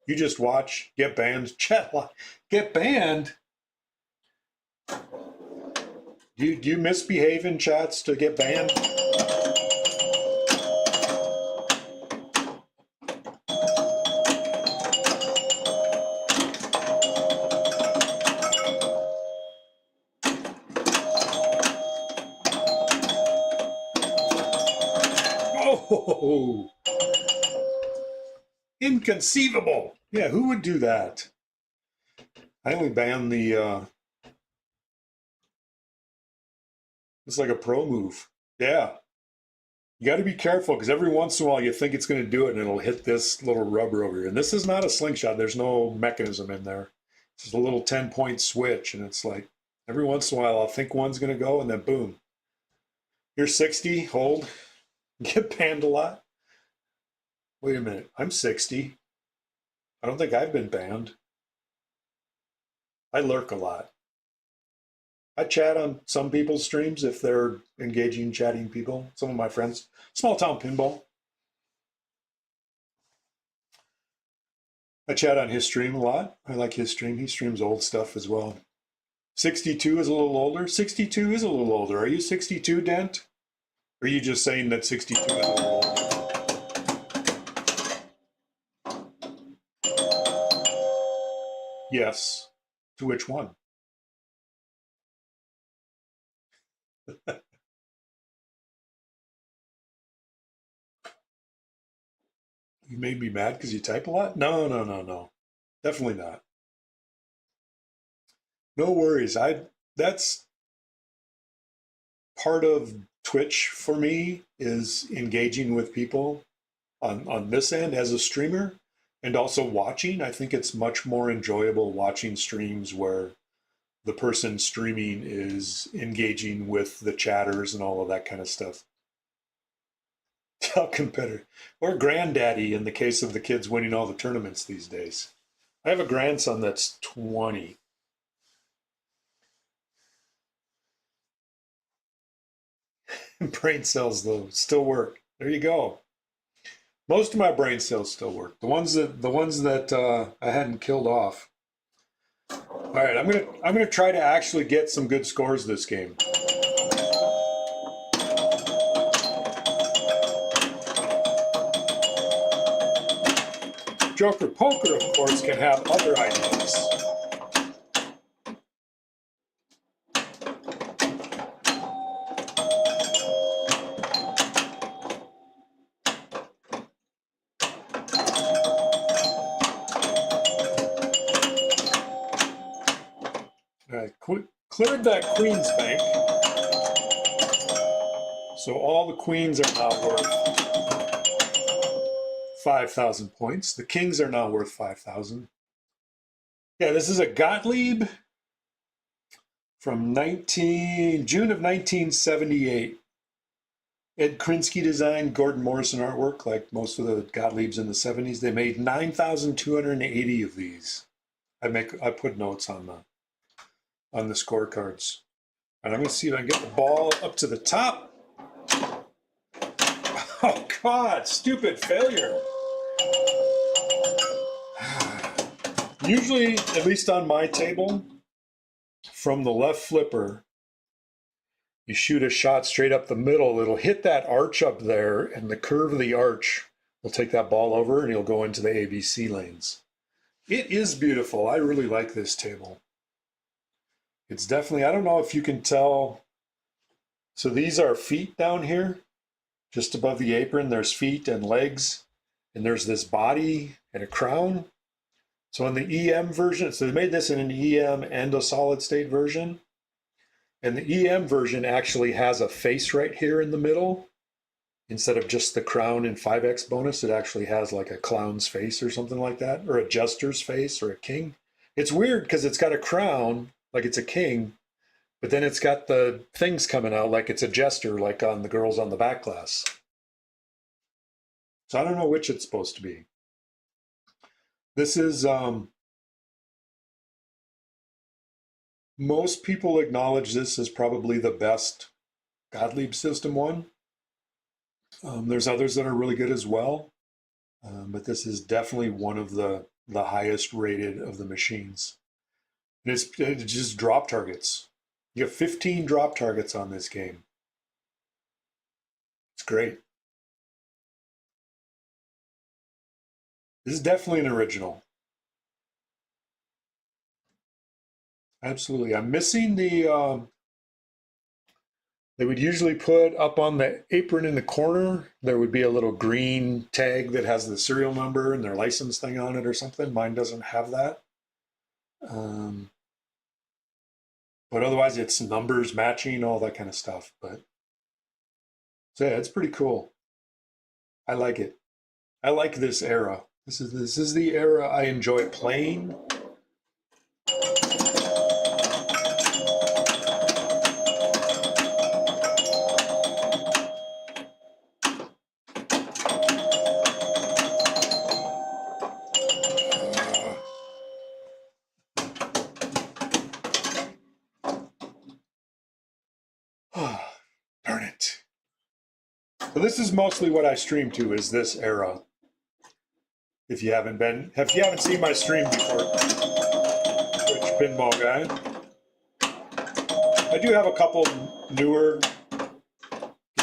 You just watch. Get banned. Chat. Get banned? Do you misbehave in chats to get banned? Oh, inconceivable. Yeah, who would do that? I only banned the, it's like a pro move. Yeah. You got to be careful because every once in a while you think it's going to do it and it'll hit this little rubber over here. And this is not a slingshot. There's no mechanism in there. It's just a little 10-point switch. And it's like every once in a while I'll think one's going to go and then boom. You're 60, hold, get banned a lot. Wait a minute, I'm 60. I don't think I've been banned. I lurk a lot. I chat on some people's streams if they're engaging, chatting people. Some of my friends. Small town pinball. I chat on his stream a lot. I like his stream. He streams old stuff as well. 62 is a little older. 62 is a little older. Are you 62, Dent? Or are you just saying that 62 is a little older? Yes. To which one? You made me mad because you type a lot? No, no, no, no. Definitely not. No worries. That's part of Twitch for me is engaging with people on this end as a streamer and also watching. I think it's much more enjoyable watching streams where the person streaming is engaging with the chatters and all of that kind of stuff. How competitive. Or granddaddy in the case of the kids winning all the tournaments these days. I have a grandson that's 20. Brain cells, though, still work. There you go. Most of my brain cells still work. The ones that I hadn't killed off. All right, I'm gonna try to actually get some good scores this game. Joker Poker, of course, can have other ideas. All right, cleared that Queen's bank. So all the queens are now worth 5,000 points. The kings are now worth 5,000. Yeah, this is a Gottlieb from June of 1978. Ed Krinsky design, Gordon Morrison artwork, like most of the Gottliebs in the 70s. They made 9,280 of these. I put notes on the scorecards. And I'm going to see if I can get the ball up to the top. Oh, God, stupid failure. Usually, at least on my table, from the left flipper, you shoot a shot straight up the middle. It'll hit that arch up there, and the curve of the arch will take that ball over, and you'll go into the ABC lanes. It is beautiful. I really like this table. It's definitely, I don't know if you can tell. So these are feet down here. Just above the apron, there's feet and legs, and there's this body and a crown. So in the EM version, so they made this in an EM and a solid state version. And the EM version actually has a face right here in the middle. Instead of just the crown and 5X bonus, it actually has like a clown's face or something like that, or a jester's face or a king. It's weird because it's got a crown like it's a king, but then it's got the things coming out like it's a jester, like on the girls on the back glass. So I don't know which it's supposed to be. This is most people acknowledge this as probably the best Gottlieb system one. There's others that are really good as well, but this is definitely one of the highest rated of the machines. And it's just drop targets. You have 15 drop targets on this game. It's great. This is definitely an original. Absolutely. I'm missing the they would usually put up on the apron in the corner, there would be a little green tag that has the serial number and their license thing on it or something. Mine doesn't have that. But otherwise it's numbers matching, all that kind of stuff. But so yeah, it's pretty cool. I like it. I like this era. This is the era I enjoy playing. Darn it. So this is mostly what I stream to, is this era. If you haven't seen my stream before, Twitch Pinball Guy. I do have a couple newer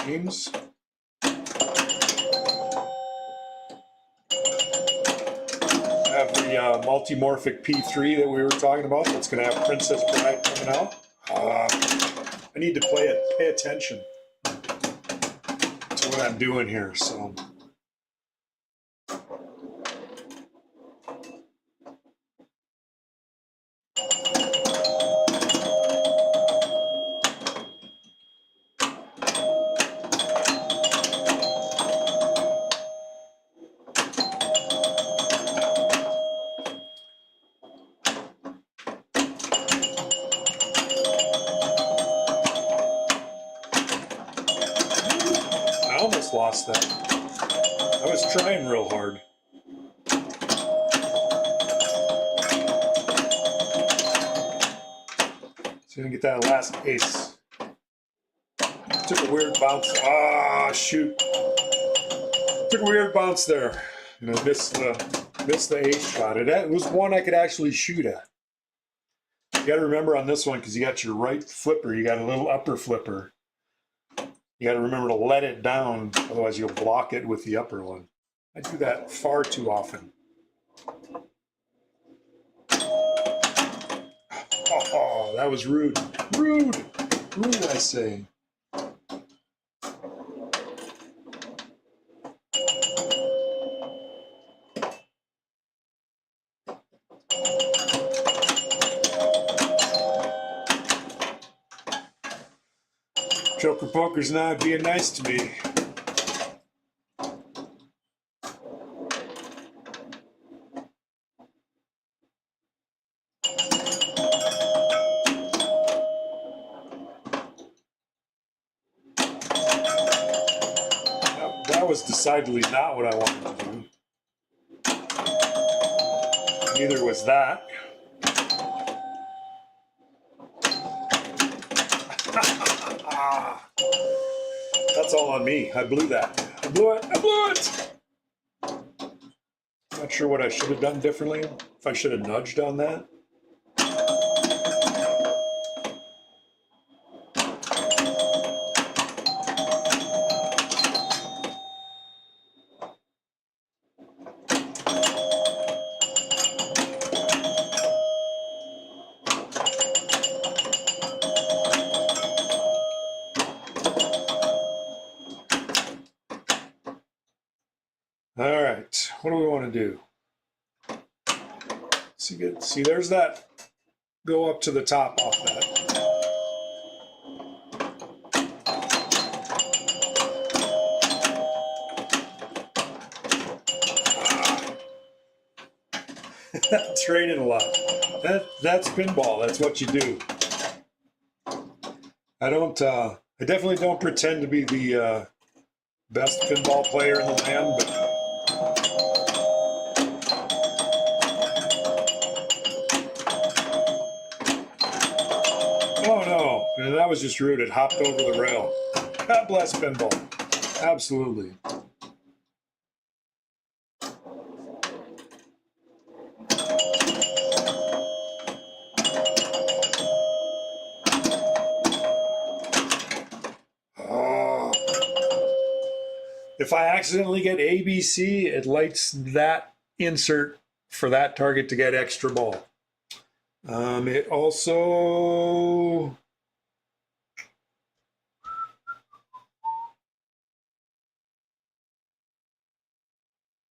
games. I have the Multimorphic P3 that we were talking about. That's going to have Princess Bride coming out. I need to pay attention to what I'm doing here. So. I almost lost that. I was trying real hard. So gonna get that last ace. Took a weird bounce. Ah, shoot. Took a weird bounce there. And I missed the ace shot. It was one I could actually shoot at. You gotta remember on this one, because you got your right flipper, you got a little upper flipper. You got to remember to let it down, otherwise you'll block it with the upper one. I do that far too often. Oh, that was rude. Rude! Rude, I say. Joker Poker's not being nice to me. That was decidedly not what I wanted to do. Neither was that. That's all on me. I blew that. I blew it. I blew it! Not sure what I should have done differently. If I should have nudged on that. All right, what do we want to do? See, there's that. Go up to the top off that. Training a lot. That's pinball. That's what you do. I don't. I definitely don't pretend to be the best pinball player in the land, but oh no, that was just rude. It hopped over the rail. God bless pinball. Absolutely. Oh. If I accidentally get ABC, it lights that insert for that target to get extra ball. It also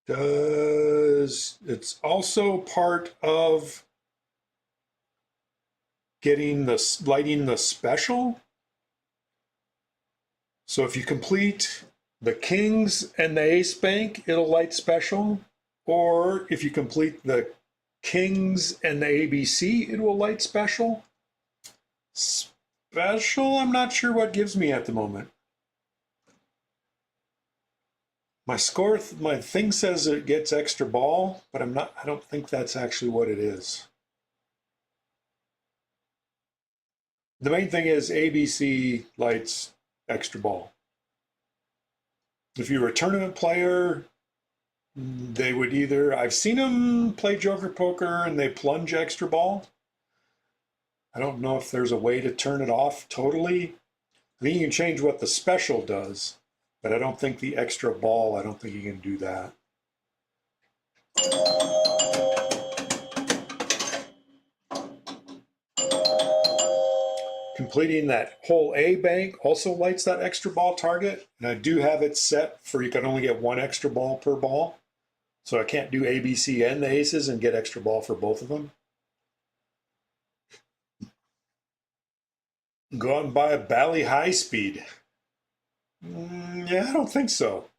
does, it's also part of getting the lighting the special. So if you complete the kings and the ace bank, it'll light special. Or if you complete the kings and the ABC, it will light special. Special, I'm not sure what gives me at the moment. My score, my thing says it gets extra ball, but I don't think that's actually what it is. The main thing is ABC lights extra ball. If you're a tournament player, they would either, I've seen them play Joker Poker and they plunge extra ball. I don't know if there's a way to turn it off totally. I think you can change what the special does, but I don't think the extra ball, I don't think you can do that. Completing that whole A bank also lights that extra ball target. And I do have it set for you can only get one extra ball per ball. So I can't do A, B, C, and the aces and get extra ball for both of them. Go out and buy a Bally High Speed. Yeah, I don't think so.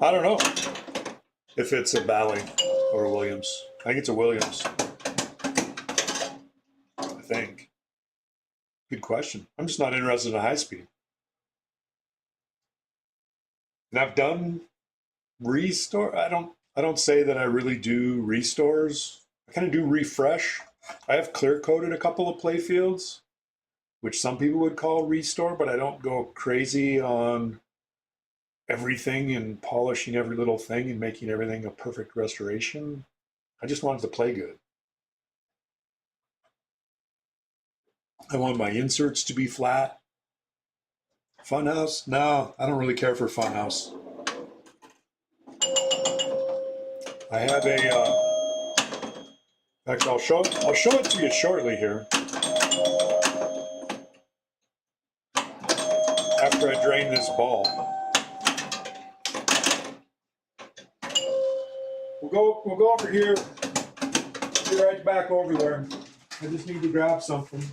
I don't know if it's a Bally or a Williams. I think it's a Williams. I think. Good question. I'm just not interested in a high speed. And I've done restore. I don't say that I really do restores. I kind of do refresh. I have clear coated a couple of playfields, which some people would call restore, but I don't go crazy on everything and polishing every little thing and making everything a perfect restoration. I just wanted to play good. I want my inserts to be flat. Funhouse? No, I don't really care for Funhouse. I have actually, I'll show it to you shortly here. After I drain this ball. We'll go over here. Be right back over there. I just need to grab something.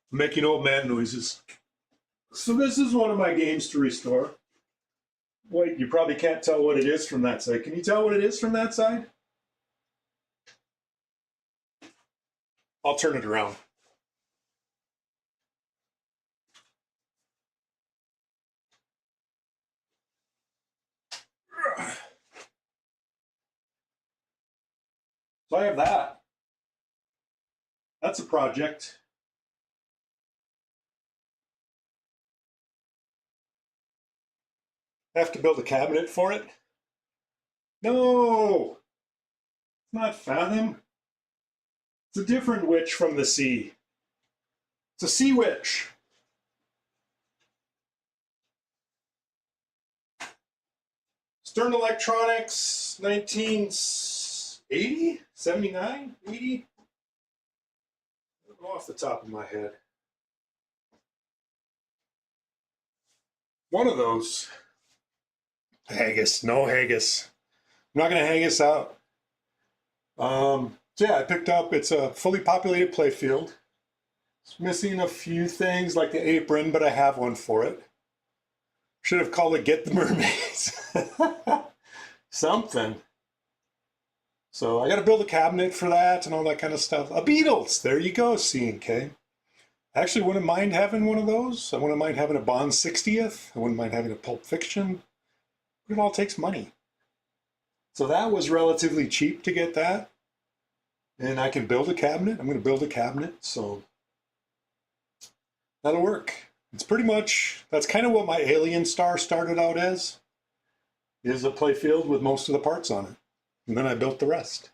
Making old man noises. So this is one of my games to restore. Wait, you probably can't tell what it is from that side. Can you tell what it is from that side? I'll turn it around. So I have that. That's a project. I have to build a cabinet for it. No, it's not Fathom. It's a different witch from the sea. It's a sea witch. Stern Electronics, 1980, 79, 80. off the top of my head. One of those. Haggis, no haggis. I'm not going to haggis out. So yeah, I picked up, it's a fully populated playfield. It's missing a few things like the apron, but I have one for it. Should have called it Get the Mermaids. Something. So I got to build a cabinet for that and all that kind of stuff. A Beatles, there you go, C&K. I actually wouldn't mind having one of those. I wouldn't mind having a Bond 60th. I wouldn't mind having a Pulp Fiction. It all takes money. So that was relatively cheap to get that. And I can build a cabinet. I'm going to build a cabinet, so that'll work. It's pretty much, that's kind of what my Alien Star started out as, is a playfield with most of the parts on it. And then I built the rest.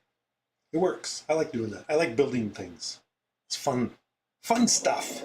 It works. I like doing that. I like building things. It's fun. Fun stuff.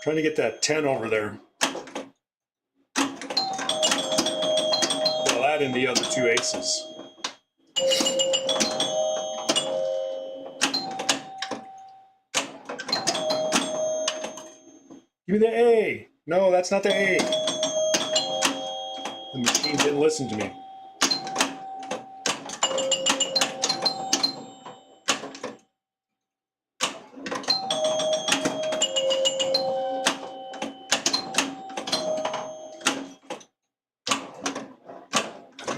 Trying to get that 10 over there. Well, that and the other two aces. Give me the A. No, that's not the A. The machine didn't listen to me.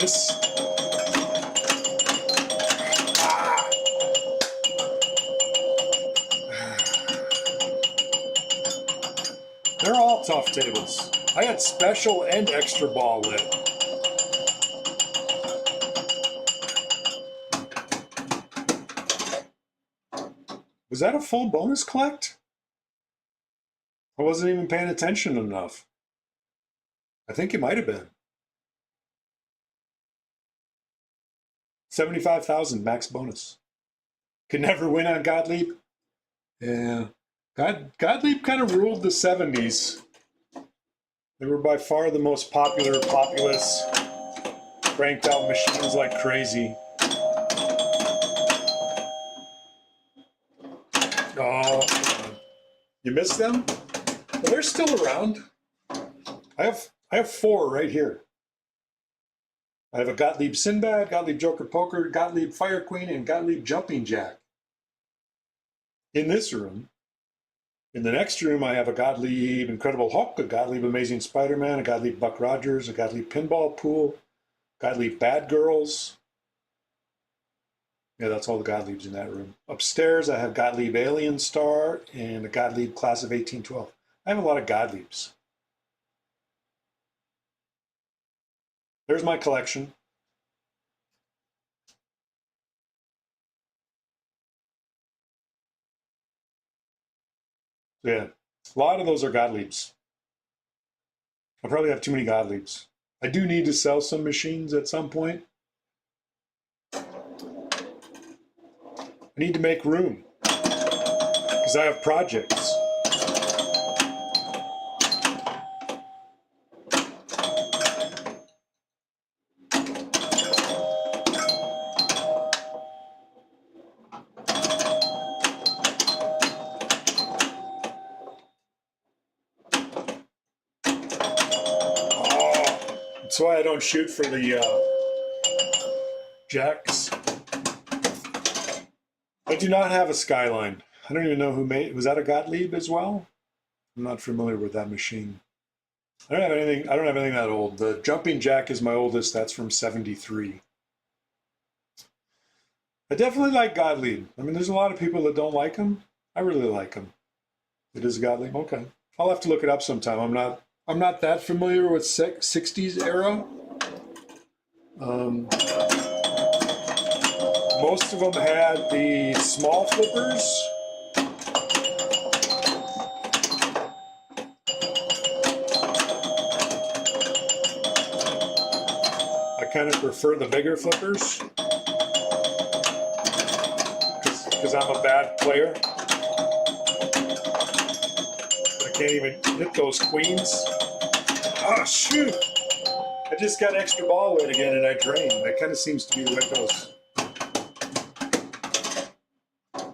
Miss. Ah. They're all tough tables. I had special and extra ball lit. Was that a full bonus collect? I wasn't even paying attention enough. I think it might have been. 75,000 max bonus. Could never win on Gottlieb. Yeah. Gottlieb kind of ruled the 70s. They were by far the most popular, populous, cranked out machines like crazy. Oh, you missed them? Well, they're still around. I have 4 right here. I have a Gottlieb Sinbad, Gottlieb Joker Poker, Gottlieb Fire Queen, and Gottlieb Jumping Jack. In this room. In the next room, I have a Gottlieb Incredible Hulk, a Gottlieb Amazing Spider-Man, a Gottlieb Buck Rogers, a Gottlieb Pinball Pool, Gottlieb Bad Girls. Yeah, that's all the Gottliebs in that room. Upstairs, I have Gottlieb Alien Star and a Gottlieb Class of 1812. I have a lot of Gottliebs. There's my collection. Yeah, a lot of those are Gottliebs. I probably have too many Gottliebs. I do need to sell some machines at some point. I need to make room because I have projects. That's why I don't shoot for the jacks. I do not have a Skyline. I don't even know who made. Was that a Gottlieb as well? I'm not familiar with that machine. I don't have anything. I don't have anything that old. The Jumping Jack is my oldest. That's from '73. I definitely like Gottlieb. I mean, there's a lot of people that don't like him. I really like him. It is Gottlieb. Okay, I'll have to look it up sometime. I'm not that familiar with 60s era. Most of them had the small flippers. I kind of prefer the bigger flippers because I'm a bad player. I can't even hit those queens. Oh, shoot! I just got extra ball weight again and I drained. That kind of seems to be the way it goes.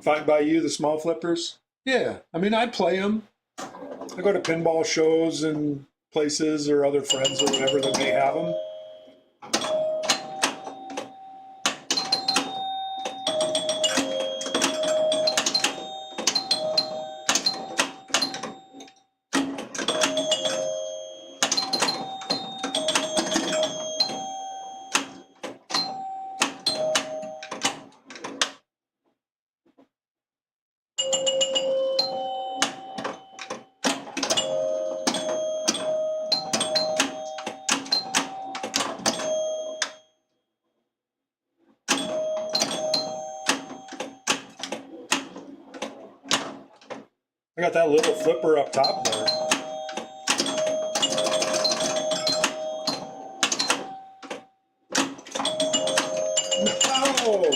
Fine by you, the small flippers? Yeah, I mean, I play them. I go to pinball shows and places or other friends or whatever that may have them. I got that little flipper up top there. No!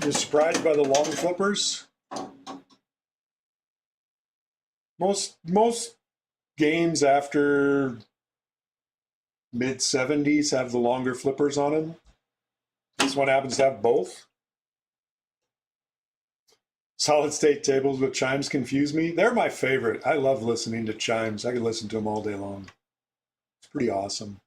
You're surprised by the long flippers? Most games after mid-70s have the longer flippers on them. This one happens to have both. Solid state tables with chimes confuse me. They're my favorite. I love listening to chimes. I can listen to them all day long. It's pretty awesome.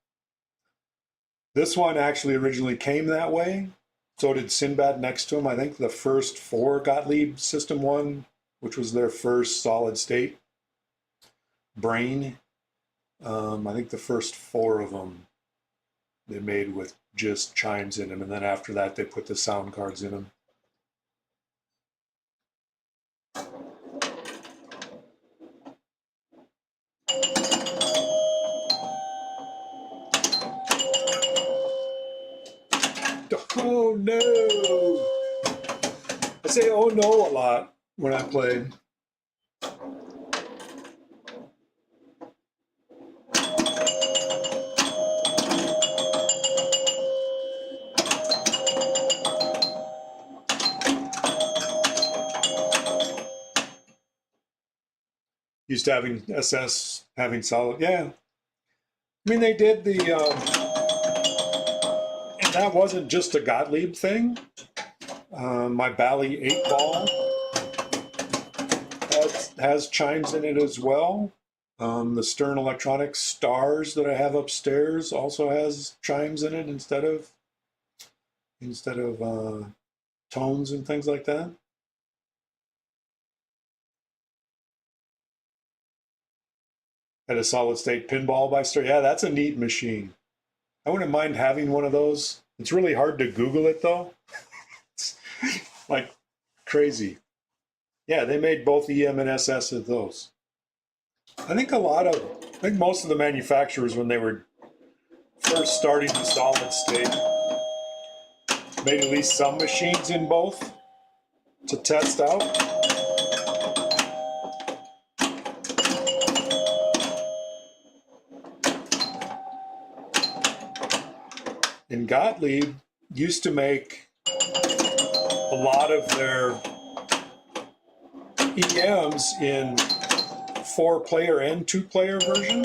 This one actually originally came that way. So did Sinbad next to him. I think the first 4 Gottlieb System 1, which was their first solid state brain. I think the first 4 of them they made with just chimes in them. And then after that, they put the sound cards in them. Oh no! I say oh no a lot when I play. Used to having SS, having solid, yeah. I mean, they did the, and that wasn't just a Gottlieb thing. My Bally 8-ball has chimes in it as well. The Stern Electronics Stars that I have upstairs also has chimes in it instead of tones and things like that. Had a solid state pinball by Stern. Yeah, that's a neat machine. I wouldn't mind having one of those. It's really hard to Google it though. It's like crazy. Yeah, they made both EM and SS of those. I think most of the manufacturers, when they were first starting the solid state, made at least some machines in both to test out. And Gottlieb used to make a lot of their EMs in 4-player and 2-player version.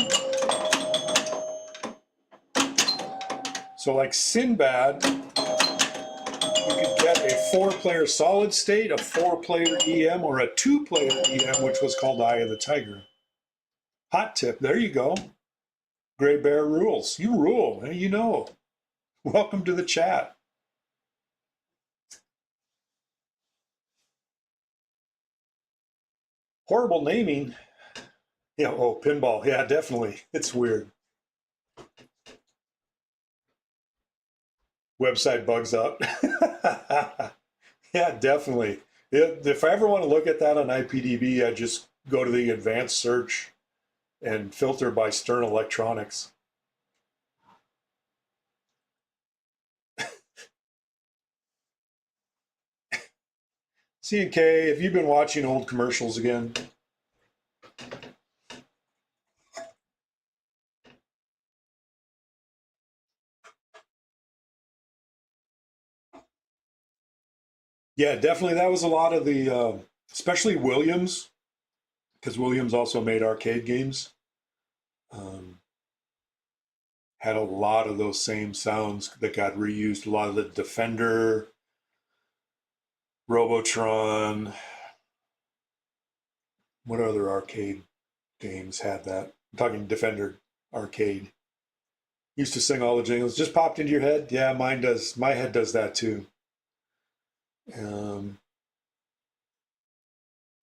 So like Sinbad, you could get a 4-player solid state, a 4-player EM, or a 2-player EM, which was called Eye of the Tiger. Hot tip, there you go. Gray Bear rules. You rule, you know. Welcome to the chat. Horrible naming. Yeah, oh, pinball. Yeah, definitely. It's weird. Website bugs up. Yeah, definitely. If I ever want to look at that on IPDB, I just go to the advanced search and filter by Stern Electronics. C&K, have you been watching old commercials again? Yeah, definitely. That was a lot of the, especially Williams, because Williams also made arcade games. Um, had a lot of those same sounds that got reused. A lot of the Defender, Robotron. What other arcade games had that? I'm talking Defender arcade. Used to sing all the jingles. Just popped into your head? Yeah, mine does. My head does that too. Um,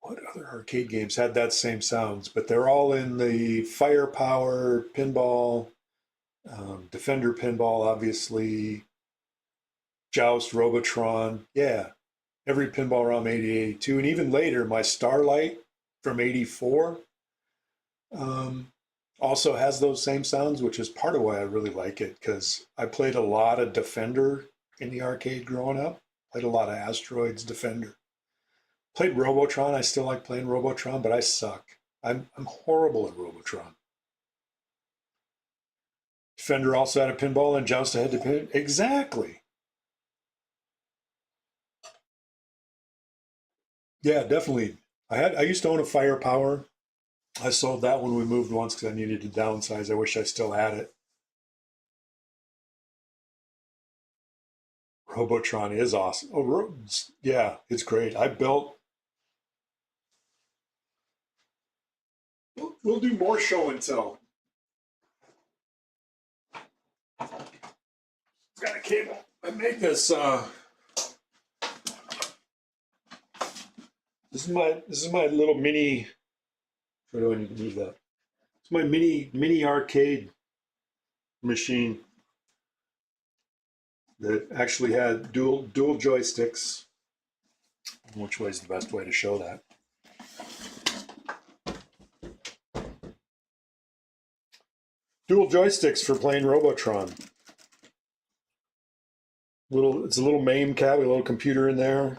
what other arcade games had that same sounds? But they're all in the Firepower, Pinball, Defender Pinball, obviously, Joust, Robotron. Yeah, every Pinball ROM 8082. And even later, my Starlight from 84 um, also has those same sounds, which is part of why I really like it, because I played a lot of Defender in the arcade growing up. Played a lot of Asteroids, Defender. Played Robotron. I still like playing Robotron, but I suck. I'm horrible at Robotron. Defender also had a pinball and Joust had to pin. Exactly. Yeah, definitely. I used to own a Firepower. I sold that when we moved once because I needed to downsize. I wish I still had it. Robotron is awesome. Oh, yeah, it's great. I built. We'll do more show and tell. Got a cable. I made this. This is my little mini. Where do I need to move that? It's my mini arcade machine that actually had dual joysticks. Which way is the best way to show that? Dual joysticks for playing Robotron. It's a little MAME cab, a little computer in there.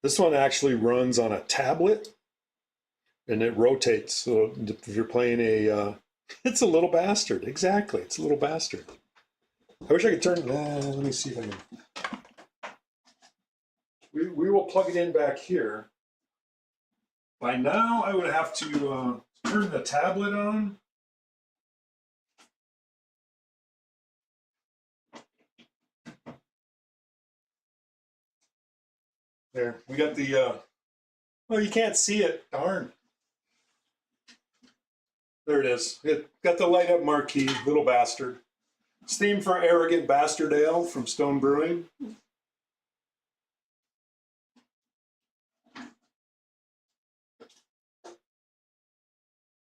This one actually runs on a tablet, and it rotates. So if you're playing it's a little bastard. Exactly, it's a little bastard. I wish I could turn. Let me see if I can. We will plug it in back here. By now, I would have to turn the tablet on. There, we got the. Oh, you can't see it. Darn. There it is. It got the light up marquee, little bastard. It's themed for Arrogant Bastard Ale from Stone Brewing.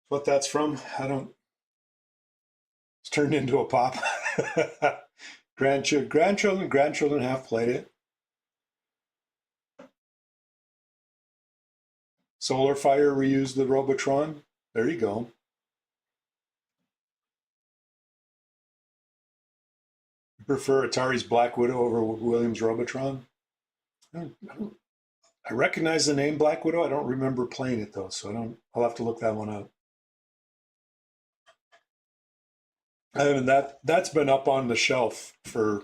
What that's from, I don't. It's turned into a pop. Grandchildren have played it. Solar Fire reused the Robotron. There you go. You prefer Atari's Black Widow over Williams Robotron? I recognize the name Black Widow. I don't remember playing it though, so I'll have to look that one up. And that's been up on the shelf for,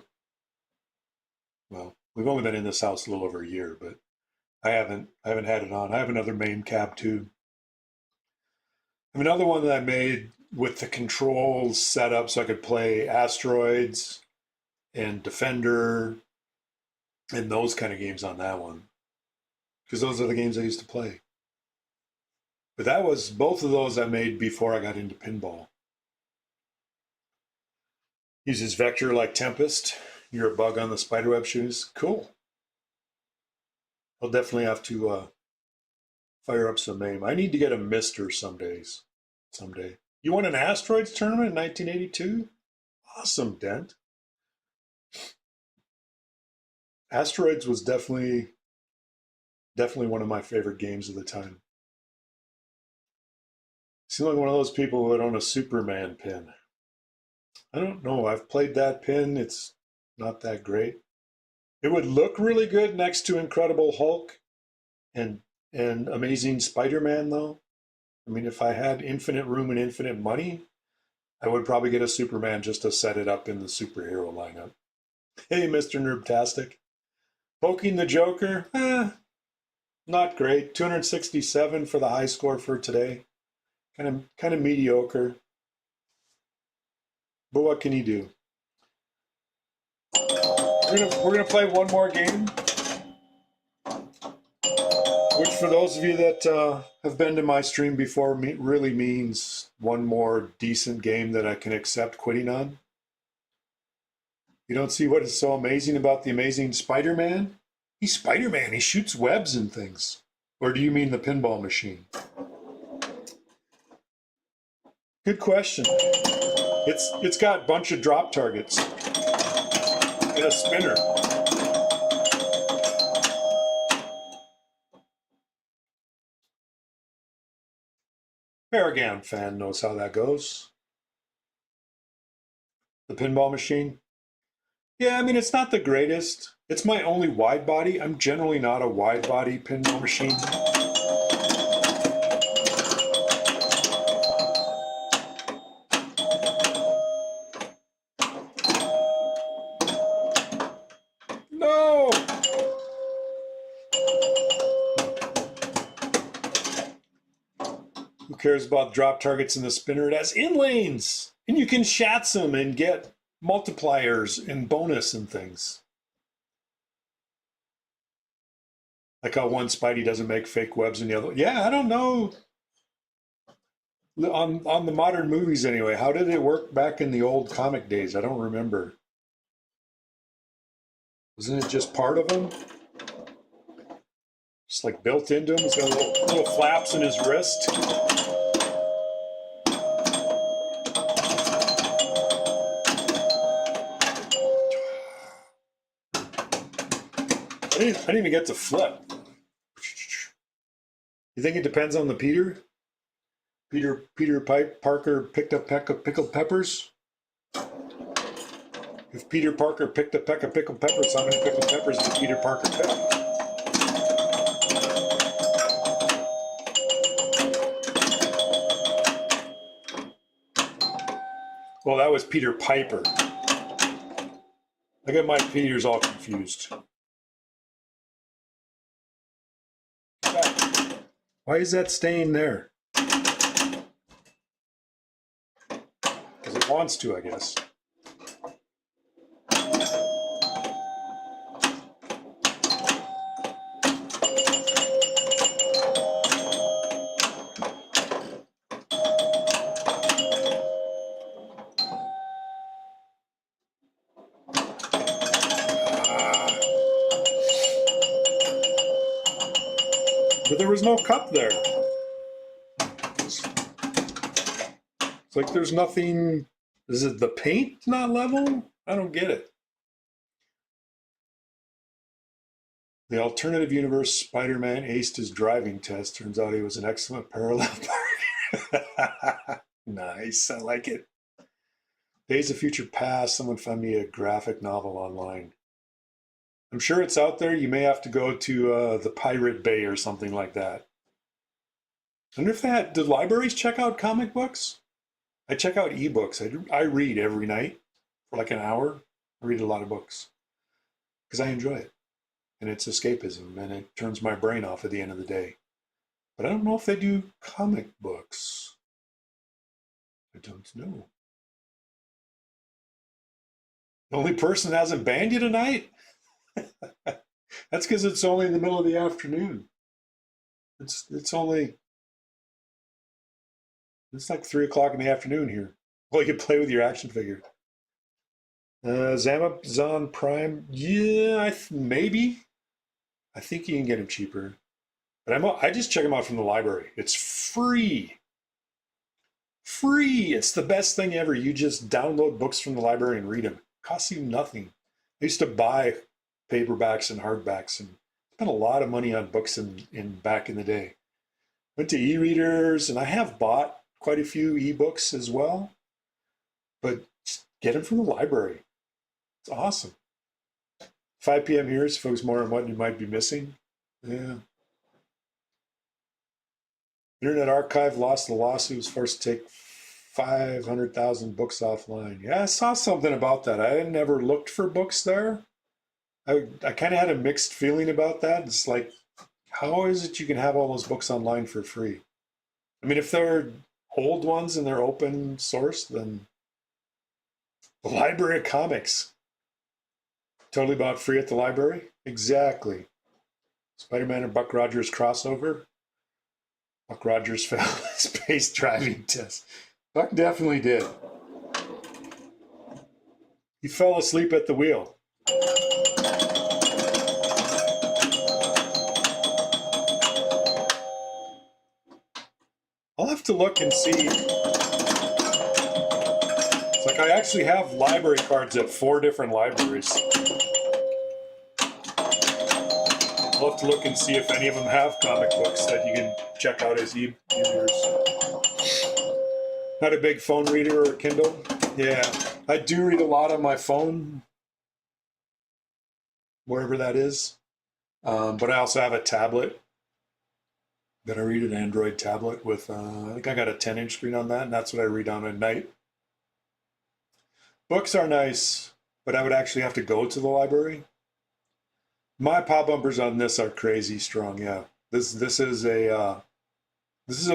well, we've only been in this house a little over a year, but I haven't had it on. I have another MAME cab too. I have another one that I made with the controls set up so I could play Asteroids and Defender and those kind of games on that one, because those are the games I used to play. But that was both of those I made before I got into pinball. Uses vector like Tempest. You're a bug on the spiderweb shoes. Cool. I'll definitely have to fire up some MAME. I need to get a Mister someday. You won an Asteroids tournament in 1982? Awesome, Dent. Asteroids was definitely one of my favorite games of the time. Seems like one of those people who would own a Superman pin. I don't know. I've played that pin. It's not that great. It would look really good next to Incredible Hulk And Amazing Spider-Man, though. I mean, if I had infinite room and infinite money, I would probably get a Superman just to set it up in the superhero lineup. Hey, Mr. Nerdtastic. Poking the Joker? Not great. 267 for the high score for today. Kind of mediocre. But what can you do? We're gonna play one more game, which for those of you that have been to my stream before really means one more decent game that I can accept quitting on. You don't see what is so amazing about the Amazing Spider-Man? He's Spider-Man. He shoots webs and things. Or do you mean the pinball machine? Good question. It's got a bunch of drop targets and a spinner. Paragon fan knows how that goes. The pinball machine. Yeah, I mean, it's not the greatest. It's my only wide body. I'm generally not a wide body pinball machine. No! Who cares about drop targets in the spinner? It has in lanes, and you can shats them and get multipliers and bonus and things. Like how one Spidey doesn't make fake webs and the other. Yeah, I don't know. On the modern movies anyway, how did it work back in the old comic days? I don't remember. Wasn't it just part of him? Just like built into him? He's got little flaps in his wrist. I didn't even get to flip. You think it depends on the Peter? Peter Parker picked up pickled peppers? If Peter Parker picked a peck of pickled peppers, how many pickled peppers did Peter Parker pick? Well, that was Peter Piper. I got my Peters all confused. Why is that staying there? Because it wants to, I guess. But there was no cup there. It's like there's nothing. Is it the paint not level? I don't get it. The alternative universe Spider-Man aced his driving test. Turns out he was an excellent parallel party. Nice, I like it. Days of Future Past, someone found me a graphic novel online. I'm sure it's out there. You may have to go to the Pirate Bay or something like that. I wonder if do libraries check out comic books? I check out ebooks. I read every night for like an hour. I read a lot of books because I enjoy it. And it's escapism, and it turns my brain off at the end of the day. But I don't know if they do comic books. I don't know. The only person that hasn't banned you tonight? That's because it's only in the middle of the afternoon. It's like 3 o'clock in the afternoon here. Well, you can play with your action figure. Amazon Prime, yeah, maybe. I think you can get them cheaper. But I just check them out from the library. It's free. Free. It's the best thing ever. You just download books from the library and read them. It costs you nothing. I used to buy paperbacks and hardbacks and spent a lot of money on books in back in the day. Went to e-readers, and I have bought quite a few ebooks as well. But just get them from the library. It's awesome. 5 p.m. here, so focus more on what you might be missing. Yeah. Internet Archive lost the lawsuit, was forced to take 500,000 books offline. Yeah, I saw something about that. I had never looked for books there. I kind of had a mixed feeling about that. It's like, how is it you can have all those books online for free? I mean, if they're old ones and they're open source, then the Library of Comics. Totally bought free at the library? Exactly. Spider-Man and Buck Rogers crossover. Buck Rogers failed his space driving test. Buck definitely did. He fell asleep at the wheel. I'll have to look and see. It's like I actually have library cards at 4 different libraries. I'll have to look and see if any of them have comic books that you can check out as e-readers. Not a big phone reader or Kindle. Yeah, I do read a lot on my phone, wherever that is. But I also have a tablet that I read, an Android tablet with, I think I got a 10-inch screen on that, and that's what I read on at night. Books are nice, but I would actually have to go to the library. My pop bumpers on this are crazy strong. Yeah, this is a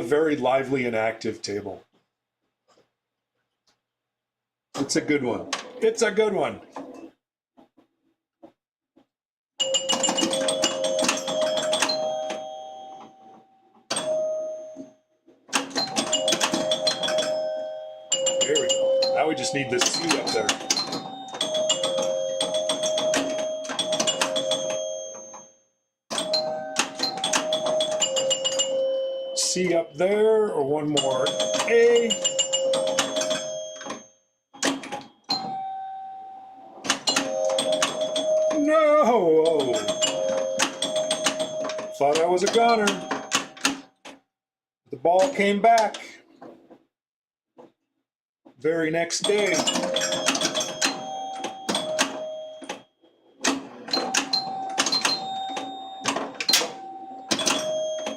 very lively and active table. It's a good one. It's a good one. There we go. Now we just need this C up there. C up there, or one more A. No! Thought I was a goner. The ball came back. Very next day.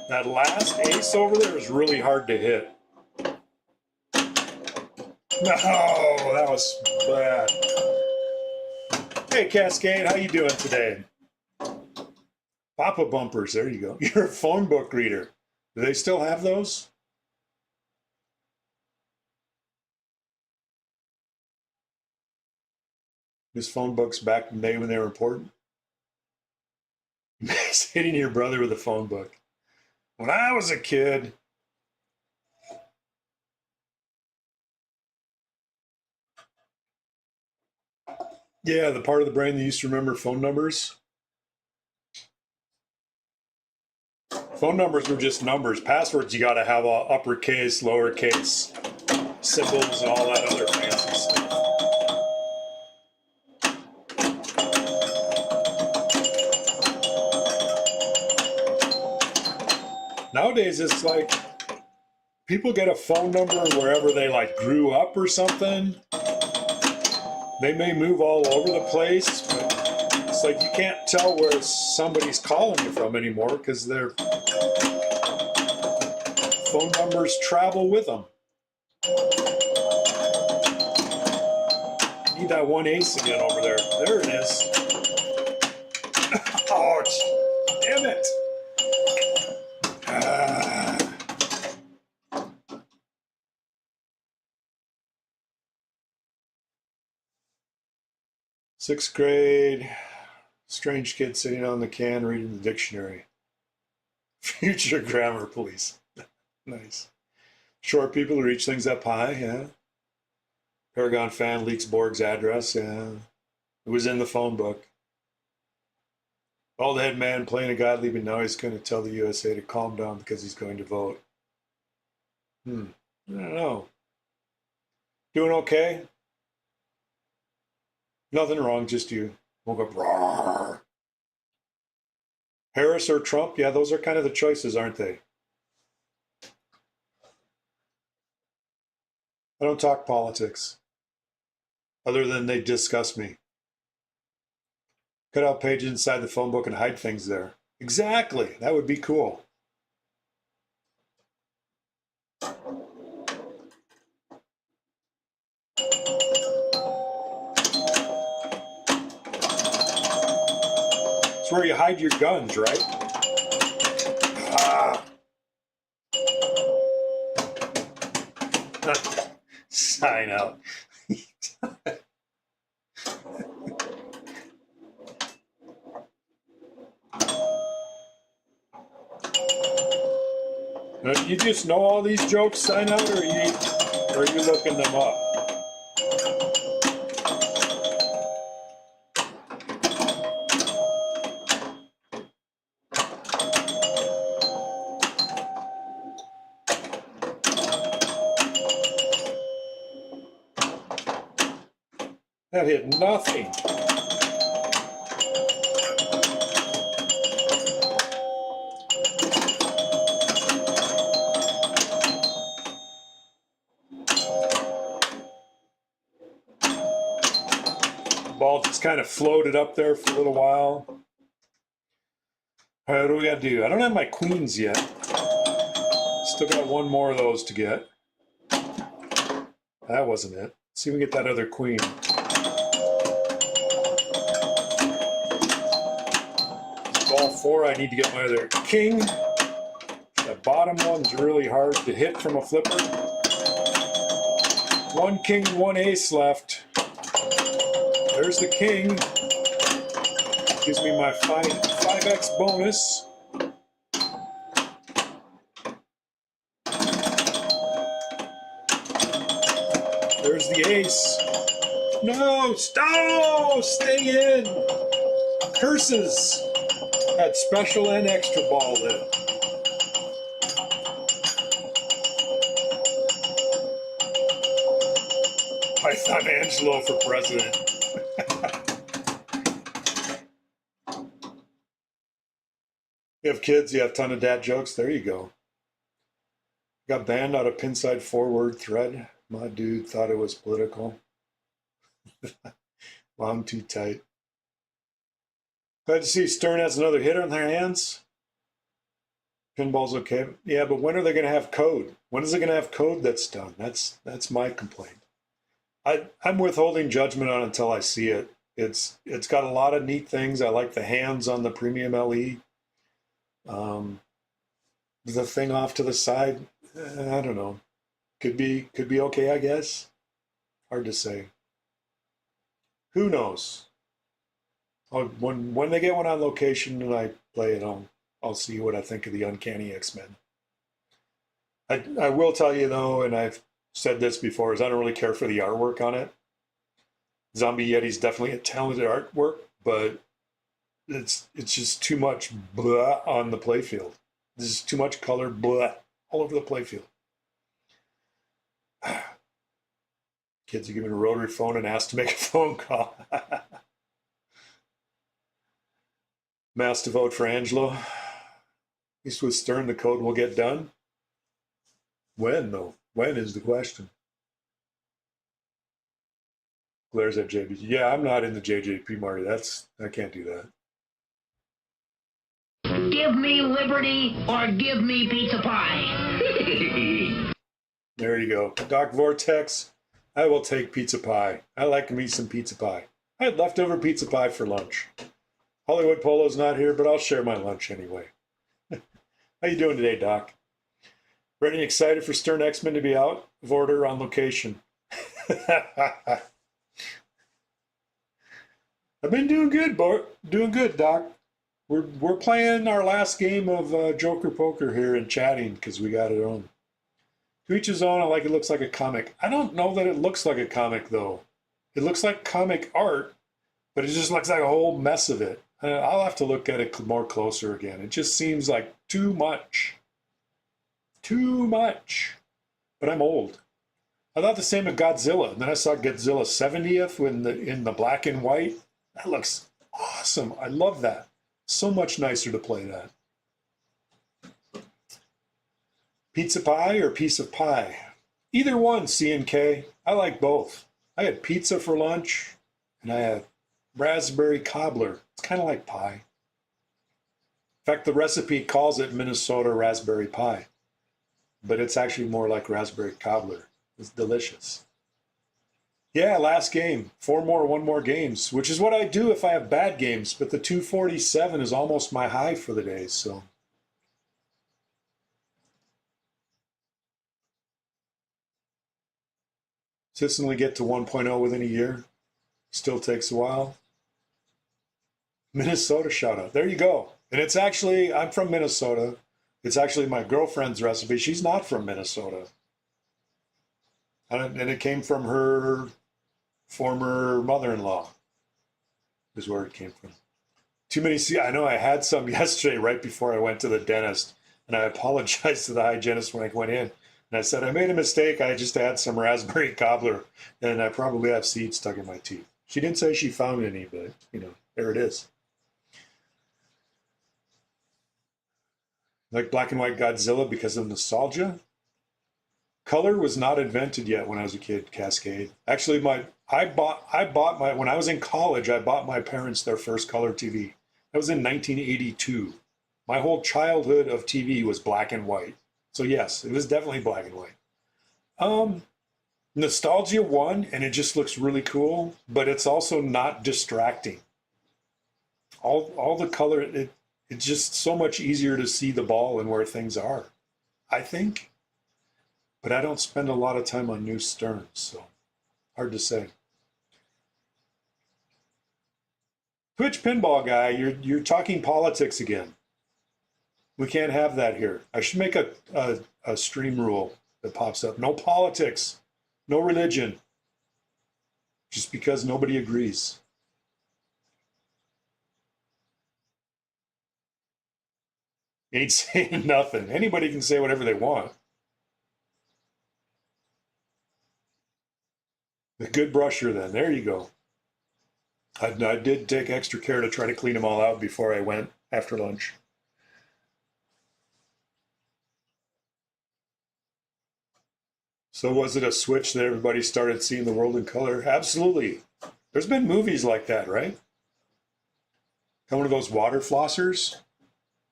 That last ace over there is really hard to hit. No, that was bad. Hey Cascade, how you doing today? Papa bumpers, there you go. You're a phone book reader. Do they still have those? His phone books back in the day when they were important? He's hitting your brother with a phone book. When I was a kid, yeah, the part of the brain that used to remember phone numbers. Phone numbers were just numbers. Passwords, you got to have uppercase, lowercase, symbols, and all that other fancy stuff. Nowadays, it's like people get a phone number wherever they like grew up or something. They may move all over the place, but it's like you can't tell where somebody's calling you from anymore because their phone numbers travel with them. Need that one ace again over there. There it is. Ouch! Damn it! Sixth grade, strange kid sitting on the can reading the dictionary. Future grammar police. Nice. Short people who reach things up high, yeah. Paragon fan leaks Borg's address, yeah. It was in the phone book. Bald head man playing a godly, but now he's going to tell the USA to calm down because he's going to vote. I don't know. Doing okay? Nothing wrong, just you. Woke up, roar. Harris or Trump? Yeah, those are kind of the choices, aren't they? I don't talk politics, other than they disgust me. Cut out pages inside the phone book and hide things there. Exactly, that would be cool. where you hide your guns, right? Ah. Sign out. You just know all these jokes, sign out, or are you looking them up? That hit nothing. The ball just kind of floated up there for a little while. All right, what do we got to do? I don't have my queens yet. Still got one more of those to get. That wasn't it. Let's see if we can get that other queen. Ball 4, I need to get my other king. That bottom one's really hard to hit from a flipper. One king, one ace left. There's the king. Gives me my 5x bonus. There's the ace. No, stop! Stay in. Curses. Had special and extra ball then. Python Angelo for president. You have kids, you have a ton of dad jokes. There you go. Got banned out of Pinside forward thread. My dude thought it was political. Well, I'm too tight. Glad to see Stern has another hitter in their hands. Pinball's okay. Yeah, but when are they going to have code? When is it going to have code that's done? That's my complaint. I'm withholding judgment on it until I see it. It's got a lot of neat things. I like the hands on the premium LE. The thing off to the side, I don't know. Could be okay, I guess. Hard to say. Who knows? When they get one on location and I play it, I'll see what I think of the Uncanny X-Men. I will tell you though, and I've said this before, is I don't really care for the artwork on it. Zombie Yeti's definitely a talented artwork, but it's just too much blah on the playfield. This is too much color blah all over the playfield. Kids are given a rotary phone and asked to make a phone call. Mass to vote for Angelo. At least with Stern, the code will get done. When, though? When is the question? Glares at JB. Yeah, I'm not in the JJP, Marty. I can't do that.
Give me liberty or give me pizza pie.
There you go. Doc Vortex, I will take pizza pie. I like me some pizza pie. I had leftover pizza pie for lunch. Hollywood Polo's not here, but I'll share my lunch anyway. How you doing today, Doc? Ready and excited for Stern X-Men to be out of order on location. I've been doing good, doing good, Doc. We're playing our last game of Joker Poker here and chatting because we got it on. To each his own. I like it looks like a comic. I don't know that it looks like a comic though. It looks like comic art, but it just looks like a whole mess of it. I'll have to look at it more closer again. It just seems like too much. Too much. But I'm old. I thought the same of Godzilla. And then I saw Godzilla 70th in the black and white. That looks awesome. I love that. So much nicer to play that. Pizza pie or piece of pie? Either one, C&K. I like both. I had pizza for lunch, and I had raspberry cobbler. It's kind of like pie. In fact, the recipe calls it Minnesota raspberry pie, but it's actually more like raspberry cobbler. It's delicious. Yeah, last game. One more games, which is what I do if I have bad games. But the 247 is almost my high for the day. So consistently get to 1.0 within a year. Still takes a while. Minnesota shout out. There you go. And it's actually, I'm from Minnesota. It's actually my girlfriend's recipe. She's not from Minnesota. And it came from her former mother-in-law, is where it came from. Too many. See, I know I had some yesterday right before I went to the dentist, and I apologized to the hygienist when I went in. And I said, I made a mistake. I just had some raspberry cobbler, and I probably have seeds stuck in my teeth. She didn't say she found any, but, there it is. Like black and white Godzilla because of nostalgia. Color was not invented yet when I was a kid, Cascade. Actually, when I was in college, I bought my parents their first color TV. That was in 1982. My whole childhood of TV was black and white. So yes, it was definitely black and white. Nostalgia won, and it just looks really cool, but it's also not distracting. All the color, it's just so much easier to see the ball and where things are, I think. But I don't spend a lot of time on new Sterns, so hard to say. Twitch Pinball guy, you're talking politics again. We can't have that here. I should make a stream rule that pops up. No politics, no religion, just because nobody agrees. Ain't saying nothing. Anybody can say whatever they want. A good brusher then. There you go. I did take extra care to try to clean them all out before I went after lunch. So was it a switch that everybody started seeing the world in color? Absolutely. There's been movies like that, right? Got one of those water flossers.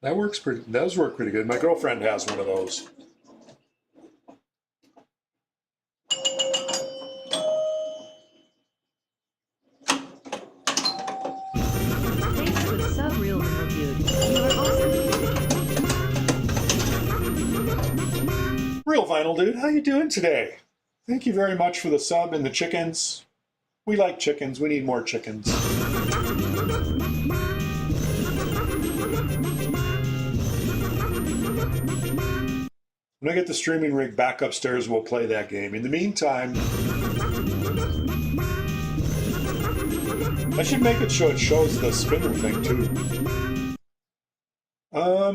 Those work pretty good. My girlfriend has one of those.
Thanks for the sub reels and reviewed. You are awesome.
Real Vinyl Dude, how you doing today? Thank you very much for the sub and the chickens. We like chickens. We need more chickens. When I get the streaming rig back upstairs, we'll play that game. In the meantime, I should make it so it shows the spinner thing too.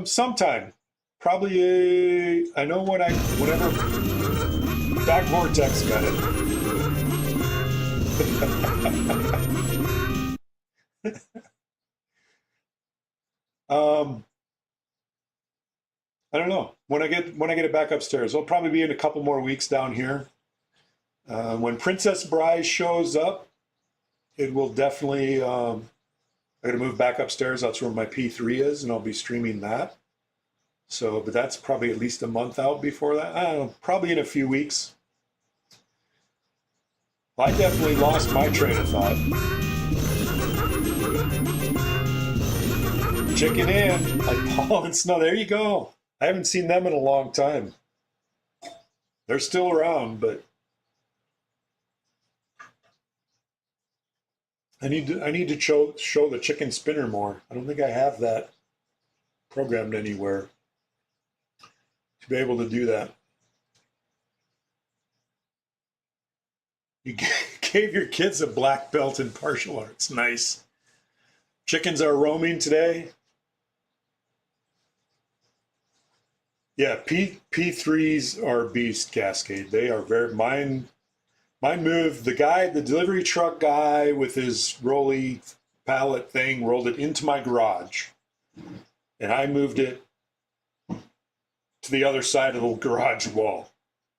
Sometime. Probably, I know whenever Back Vortex got it. I don't know. When I get it back upstairs, it'll probably be in a couple more weeks down here. When Princess Bride shows up, it will definitely. I'm gonna move back upstairs. That's where my P3 is, and I'll be streaming that. So, but that's probably at least a month out before that. I don't know. Probably in a few weeks. I definitely lost my train of thought. Chicken in, like Paul and Snow. There you go. I haven't seen them in a long time. They're still around, but I need to show the chicken spinner more. I don't think I have that programmed anywhere to be able to do that. You gave your kids a black belt in martial arts. Nice. Chickens are roaming today. Yeah, P3s are beast, Cascade. They are very mine moved. The delivery truck guy with his rolly pallet thing rolled it into my garage. And I moved it to the other side of the garage wall.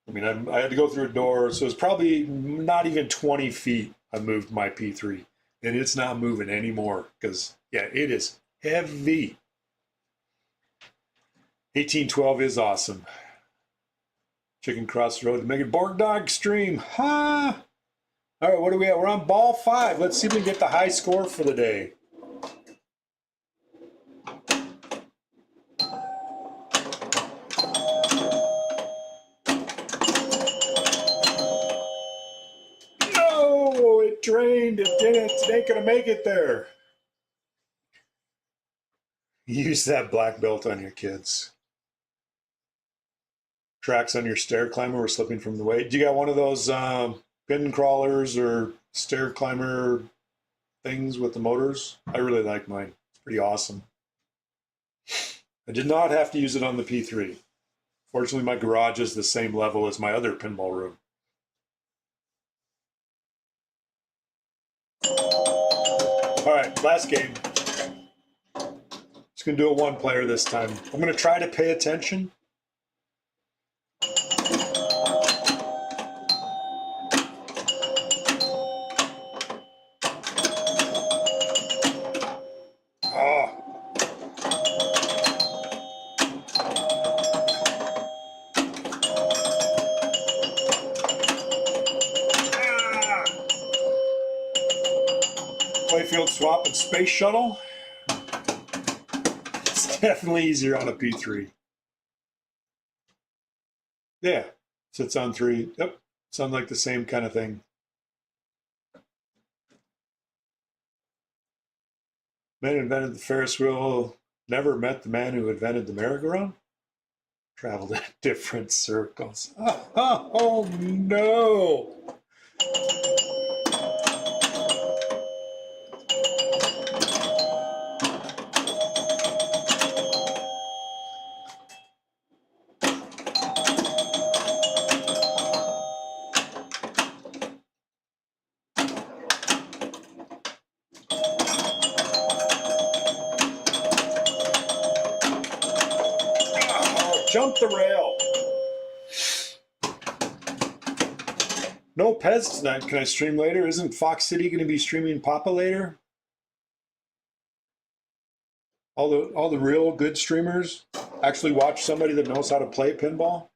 I mean, I had to go through a door, so it's probably not even 20 feet I moved my P3. And it's not moving anymore because, yeah, it is heavy. 1812 is awesome. Chicken Cross Road to make it Borg Dog stream. Ha! All right, what are we at? We're on ball 5. Let's see if we can get the high score for the day. No, it drained. It didn't. It ain't going to make it there. Use that black belt on your kids. Tracks on your stair climber were slipping from the weight. Do you got one of those pin crawlers or stair climber things with the motors? I really like mine. It's pretty awesome. I did not have to use it on the P3. Fortunately, my garage is the same level as my other pinball room. All right, last game. Just gonna do a one player this time. I'm gonna try to pay attention. Playfield swap and space shuttle. It's definitely easier on a P3. Yeah, sits on 3. Yep, sounds like the same kind of thing. Man who invented the Ferris wheel never met the man who invented the merry-go-round. Traveled in different circles. Oh no! Jump the rail. No Pez tonight. Can I stream later? Isn't Fox City going to be streaming Papa later? All the real good streamers actually watch somebody that knows how to play pinball.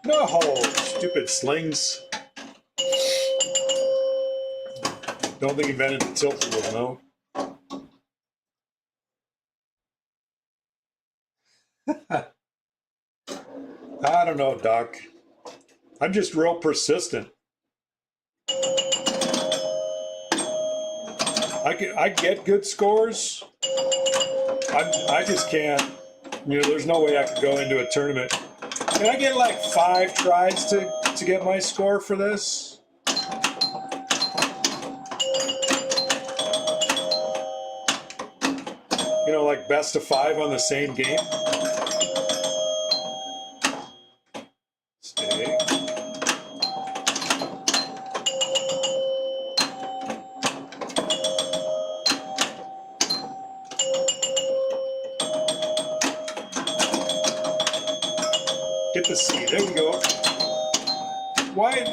No, stupid slings. Don't think invented the tilt-a-wheel, no. I don't know, Doc. I'm just real persistent. I get good scores. I just can't. You know, there's no way I could go into a tournament. Can I get like 5 tries to get my score for this? You know, like best of 5 on the same game? Stay. Get the C. There we go. Why?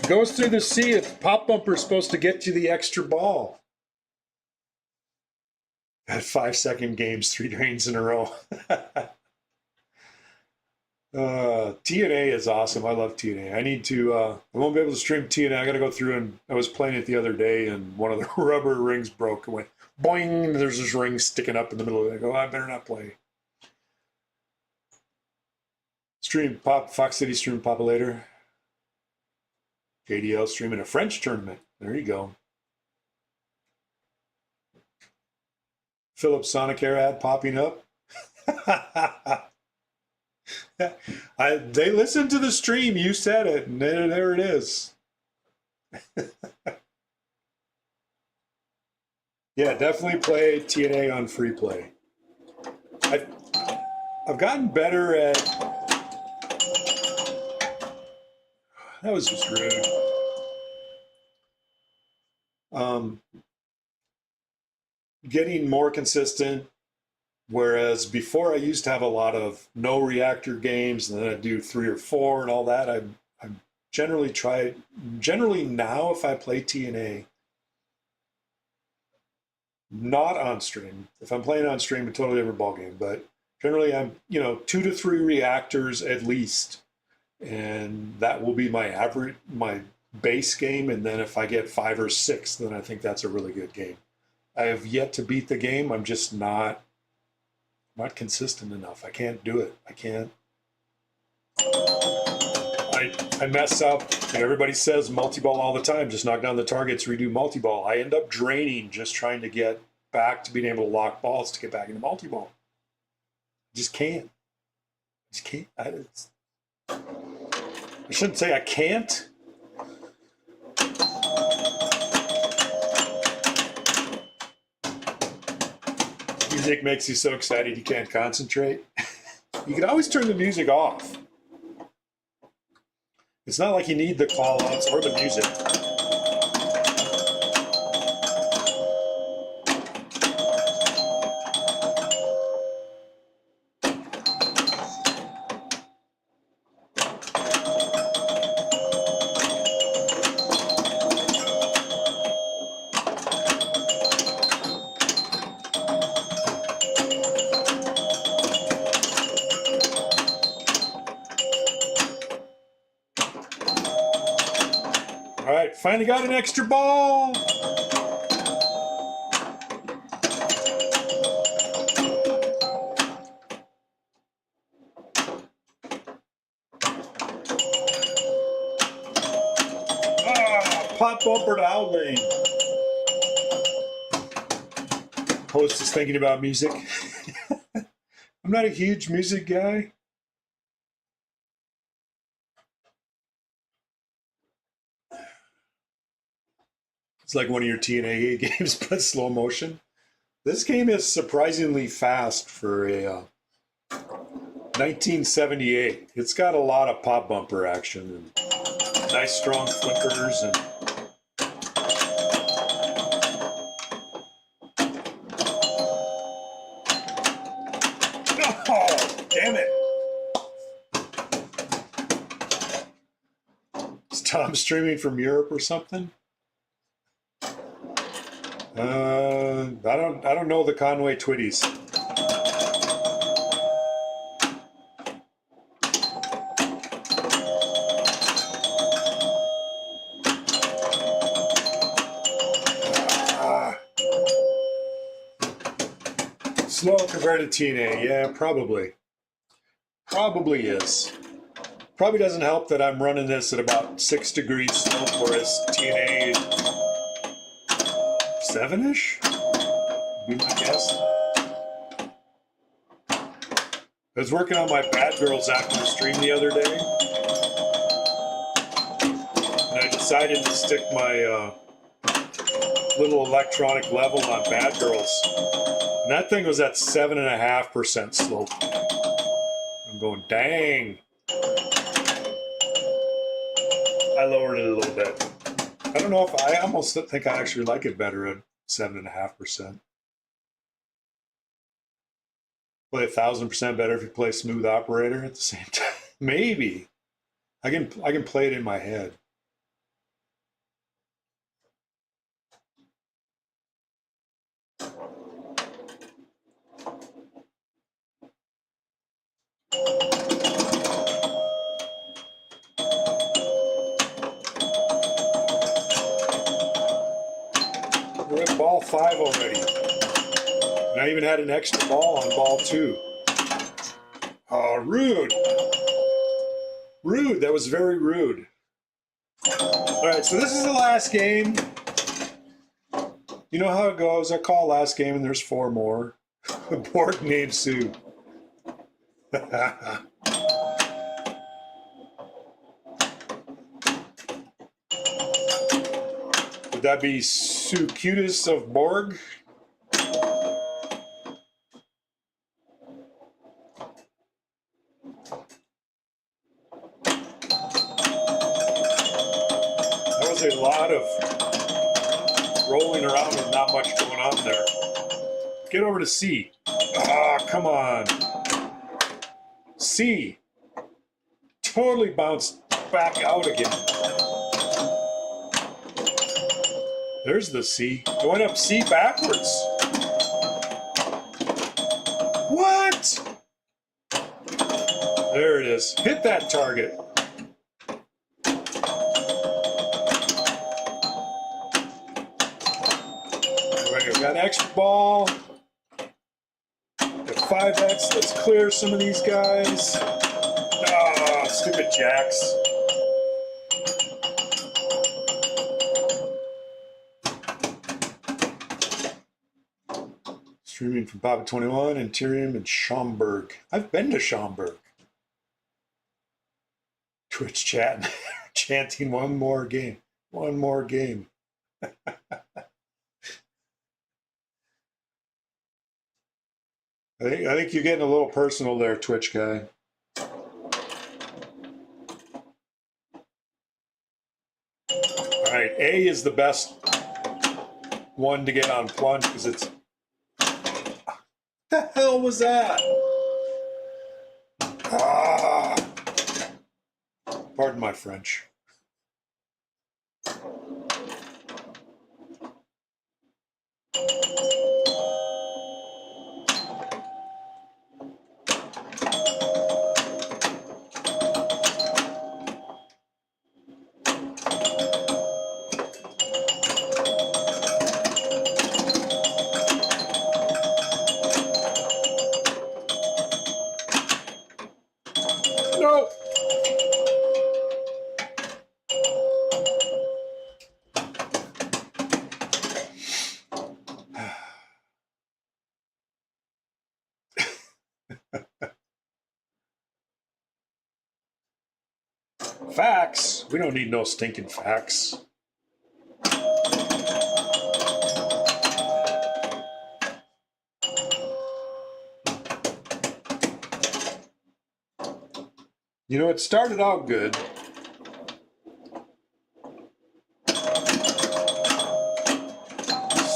Goes through the C if pop bumper is supposed to get you the extra ball. Had 5-second games, 3 drains in a row. TNA is awesome. I love TNA. I need to, I won't be able to stream TNA. I got to go through, and I was playing it the other day and one of the rubber rings broke and went boing. And there's this ring sticking up in the middle of it. I go, I better not play. Stream Pop, Fox City stream Papa later. JDL streaming a French tournament. There you go. Philip Sonicare ad popping up. They listened to the stream. You said it, and there it is. Yeah, definitely play TNA on free play. I've gotten better at. That was just rude. Getting more consistent Whereas before I used to have a lot of no reactor games, and then I'd do 3 or 4 and all that. I generally now if I play TNA, not on stream. If I'm playing on stream, a totally different ballgame. But generally I'm, 2 to 3 reactors at least. And that will be my base game. And then if I get 5 or 6, then I think that's a really good game. I have yet to beat the game. I'm just not consistent enough. I can't do it. I can't. I mess up. And everybody says multi-ball all the time. Just knock down the targets, redo multi-ball. I end up draining just trying to get back to being able to lock balls to get back into multi-ball. Just can't. Just can't. I shouldn't say I can't. Music makes you so excited you can't concentrate. You can always turn the music off. It's not like you need the call-outs or the music. All right, finally got an extra ball. Pop bumper to Outling. Host is thinking about music. I'm not a huge music guy. It's like one of your TNA games, but slow motion. This game is surprisingly fast for a 1978. It's got a lot of pop bumper action and nice strong flickers and oh, damn it. Is Tom streaming from Europe or something? I don't know the Conway Twitties. Slow compared to TNA, yeah, probably. Probably is. Probably doesn't help that I'm running this at about 6 degrees slope, whereas TNA 7-ish? Be my guess. I was working on my Bad Girls after the stream the other day, and I decided to stick my little electronic level on Bad Girls, and that thing was at 7.5% slope. I'm going, dang. I lowered it a little bit. I don't know if I almost think I actually like it better at 7.5%. Play 1,000% better if you play Smooth Operator at the same time. Maybe. I can play it in my head. We're at ball 5 already. And I even had an extra ball on ball 2. Oh, rude. Rude. That was very rude. All right, so this is the last game. You know how it goes. I call last game and there's 4 more. A board named Sue. Would that be Sucutus of Borg? That was a lot of rolling around and not much going on there. Get over to C. Ah, come on. C. Totally bounced back out again. There's the C. I went up C backwards. What? There it is. Hit that target. Alright, we got extra ball. Got 5x. Let's clear some of these guys. Ah, stupid jacks. Streaming from Papa 21 and Tyrion in Schaumburg. I've been to Schaumburg. Twitch chat, chanting one more game. One more game. I think you're getting a little personal there, Twitch guy. All right, A is the best one to get on plunge because it's. What the hell was that? Ah. Pardon my French. No. Facts? We don't need no stinking facts. You know, it started out good.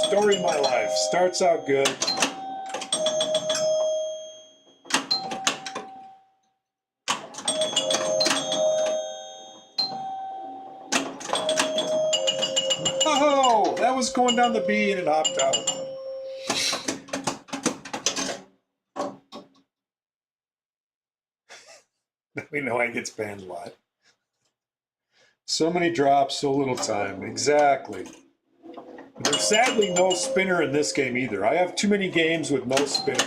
Story of my life. Starts out good. Oh, that was going down the B and it hopped out. We know I gets banned a lot. So many drops, so little time. Exactly. There's sadly no spinner in this game either. I have too many games with no spinner.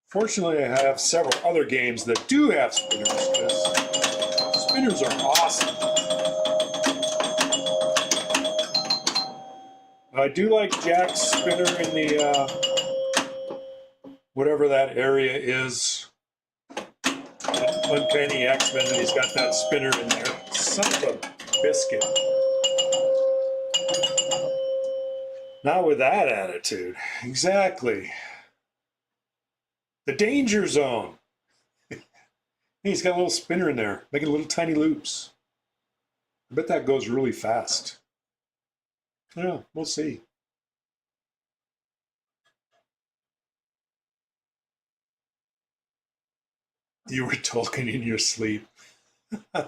Fortunately, I have several other games that do have spinners because spinners are awesome. I do like Jack's spinner in the, whatever that area is. Uncanny X-Men, and he's got that spinner in there. Son of a biscuit. Not with that attitude. Exactly. The danger zone. He's got a little spinner in there, making little tiny loops. I bet that goes really fast. Yeah, we'll see. You were talking in your sleep. You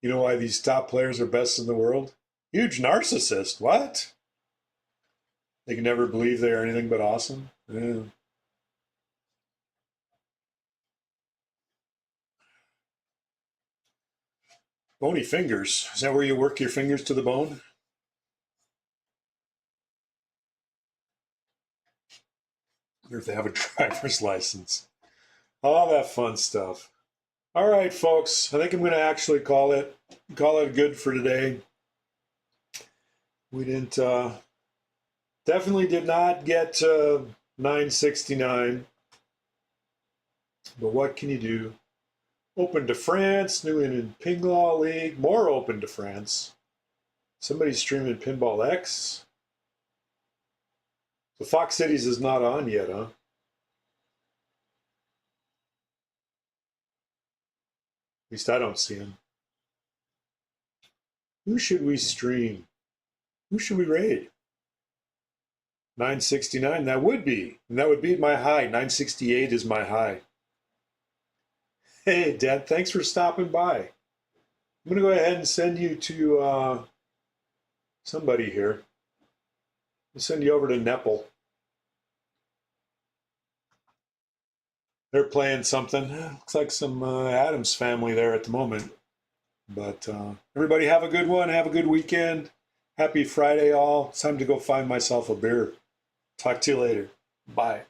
know why these top players are best in the world? Huge narcissist. What? They can never believe they are anything but awesome? Yeah. Bony fingers. Is that where you work your fingers to the bone? Or if they have a driver's license. All that fun stuff. All right, folks. I think I'm going to actually call it good for today. We didn't, definitely did not get 969. But what can you do? Open to France, new in Pinball League, more open to France. Somebody's streaming Pinball X. The Fox Cities is not on yet, huh? At least I don't see him. Who should we stream? Who should we raid? 969, that would be. And that would be my high. 968 is my high. Hey, Dad, thanks for stopping by. I'm going to go ahead and send you to somebody here. I'll send you over to Nepal. They're playing something. Looks like some Adams family there at the moment. But everybody have a good one. Have a good weekend. Happy Friday, all. It's time to go find myself a beer. Talk to you later. Bye.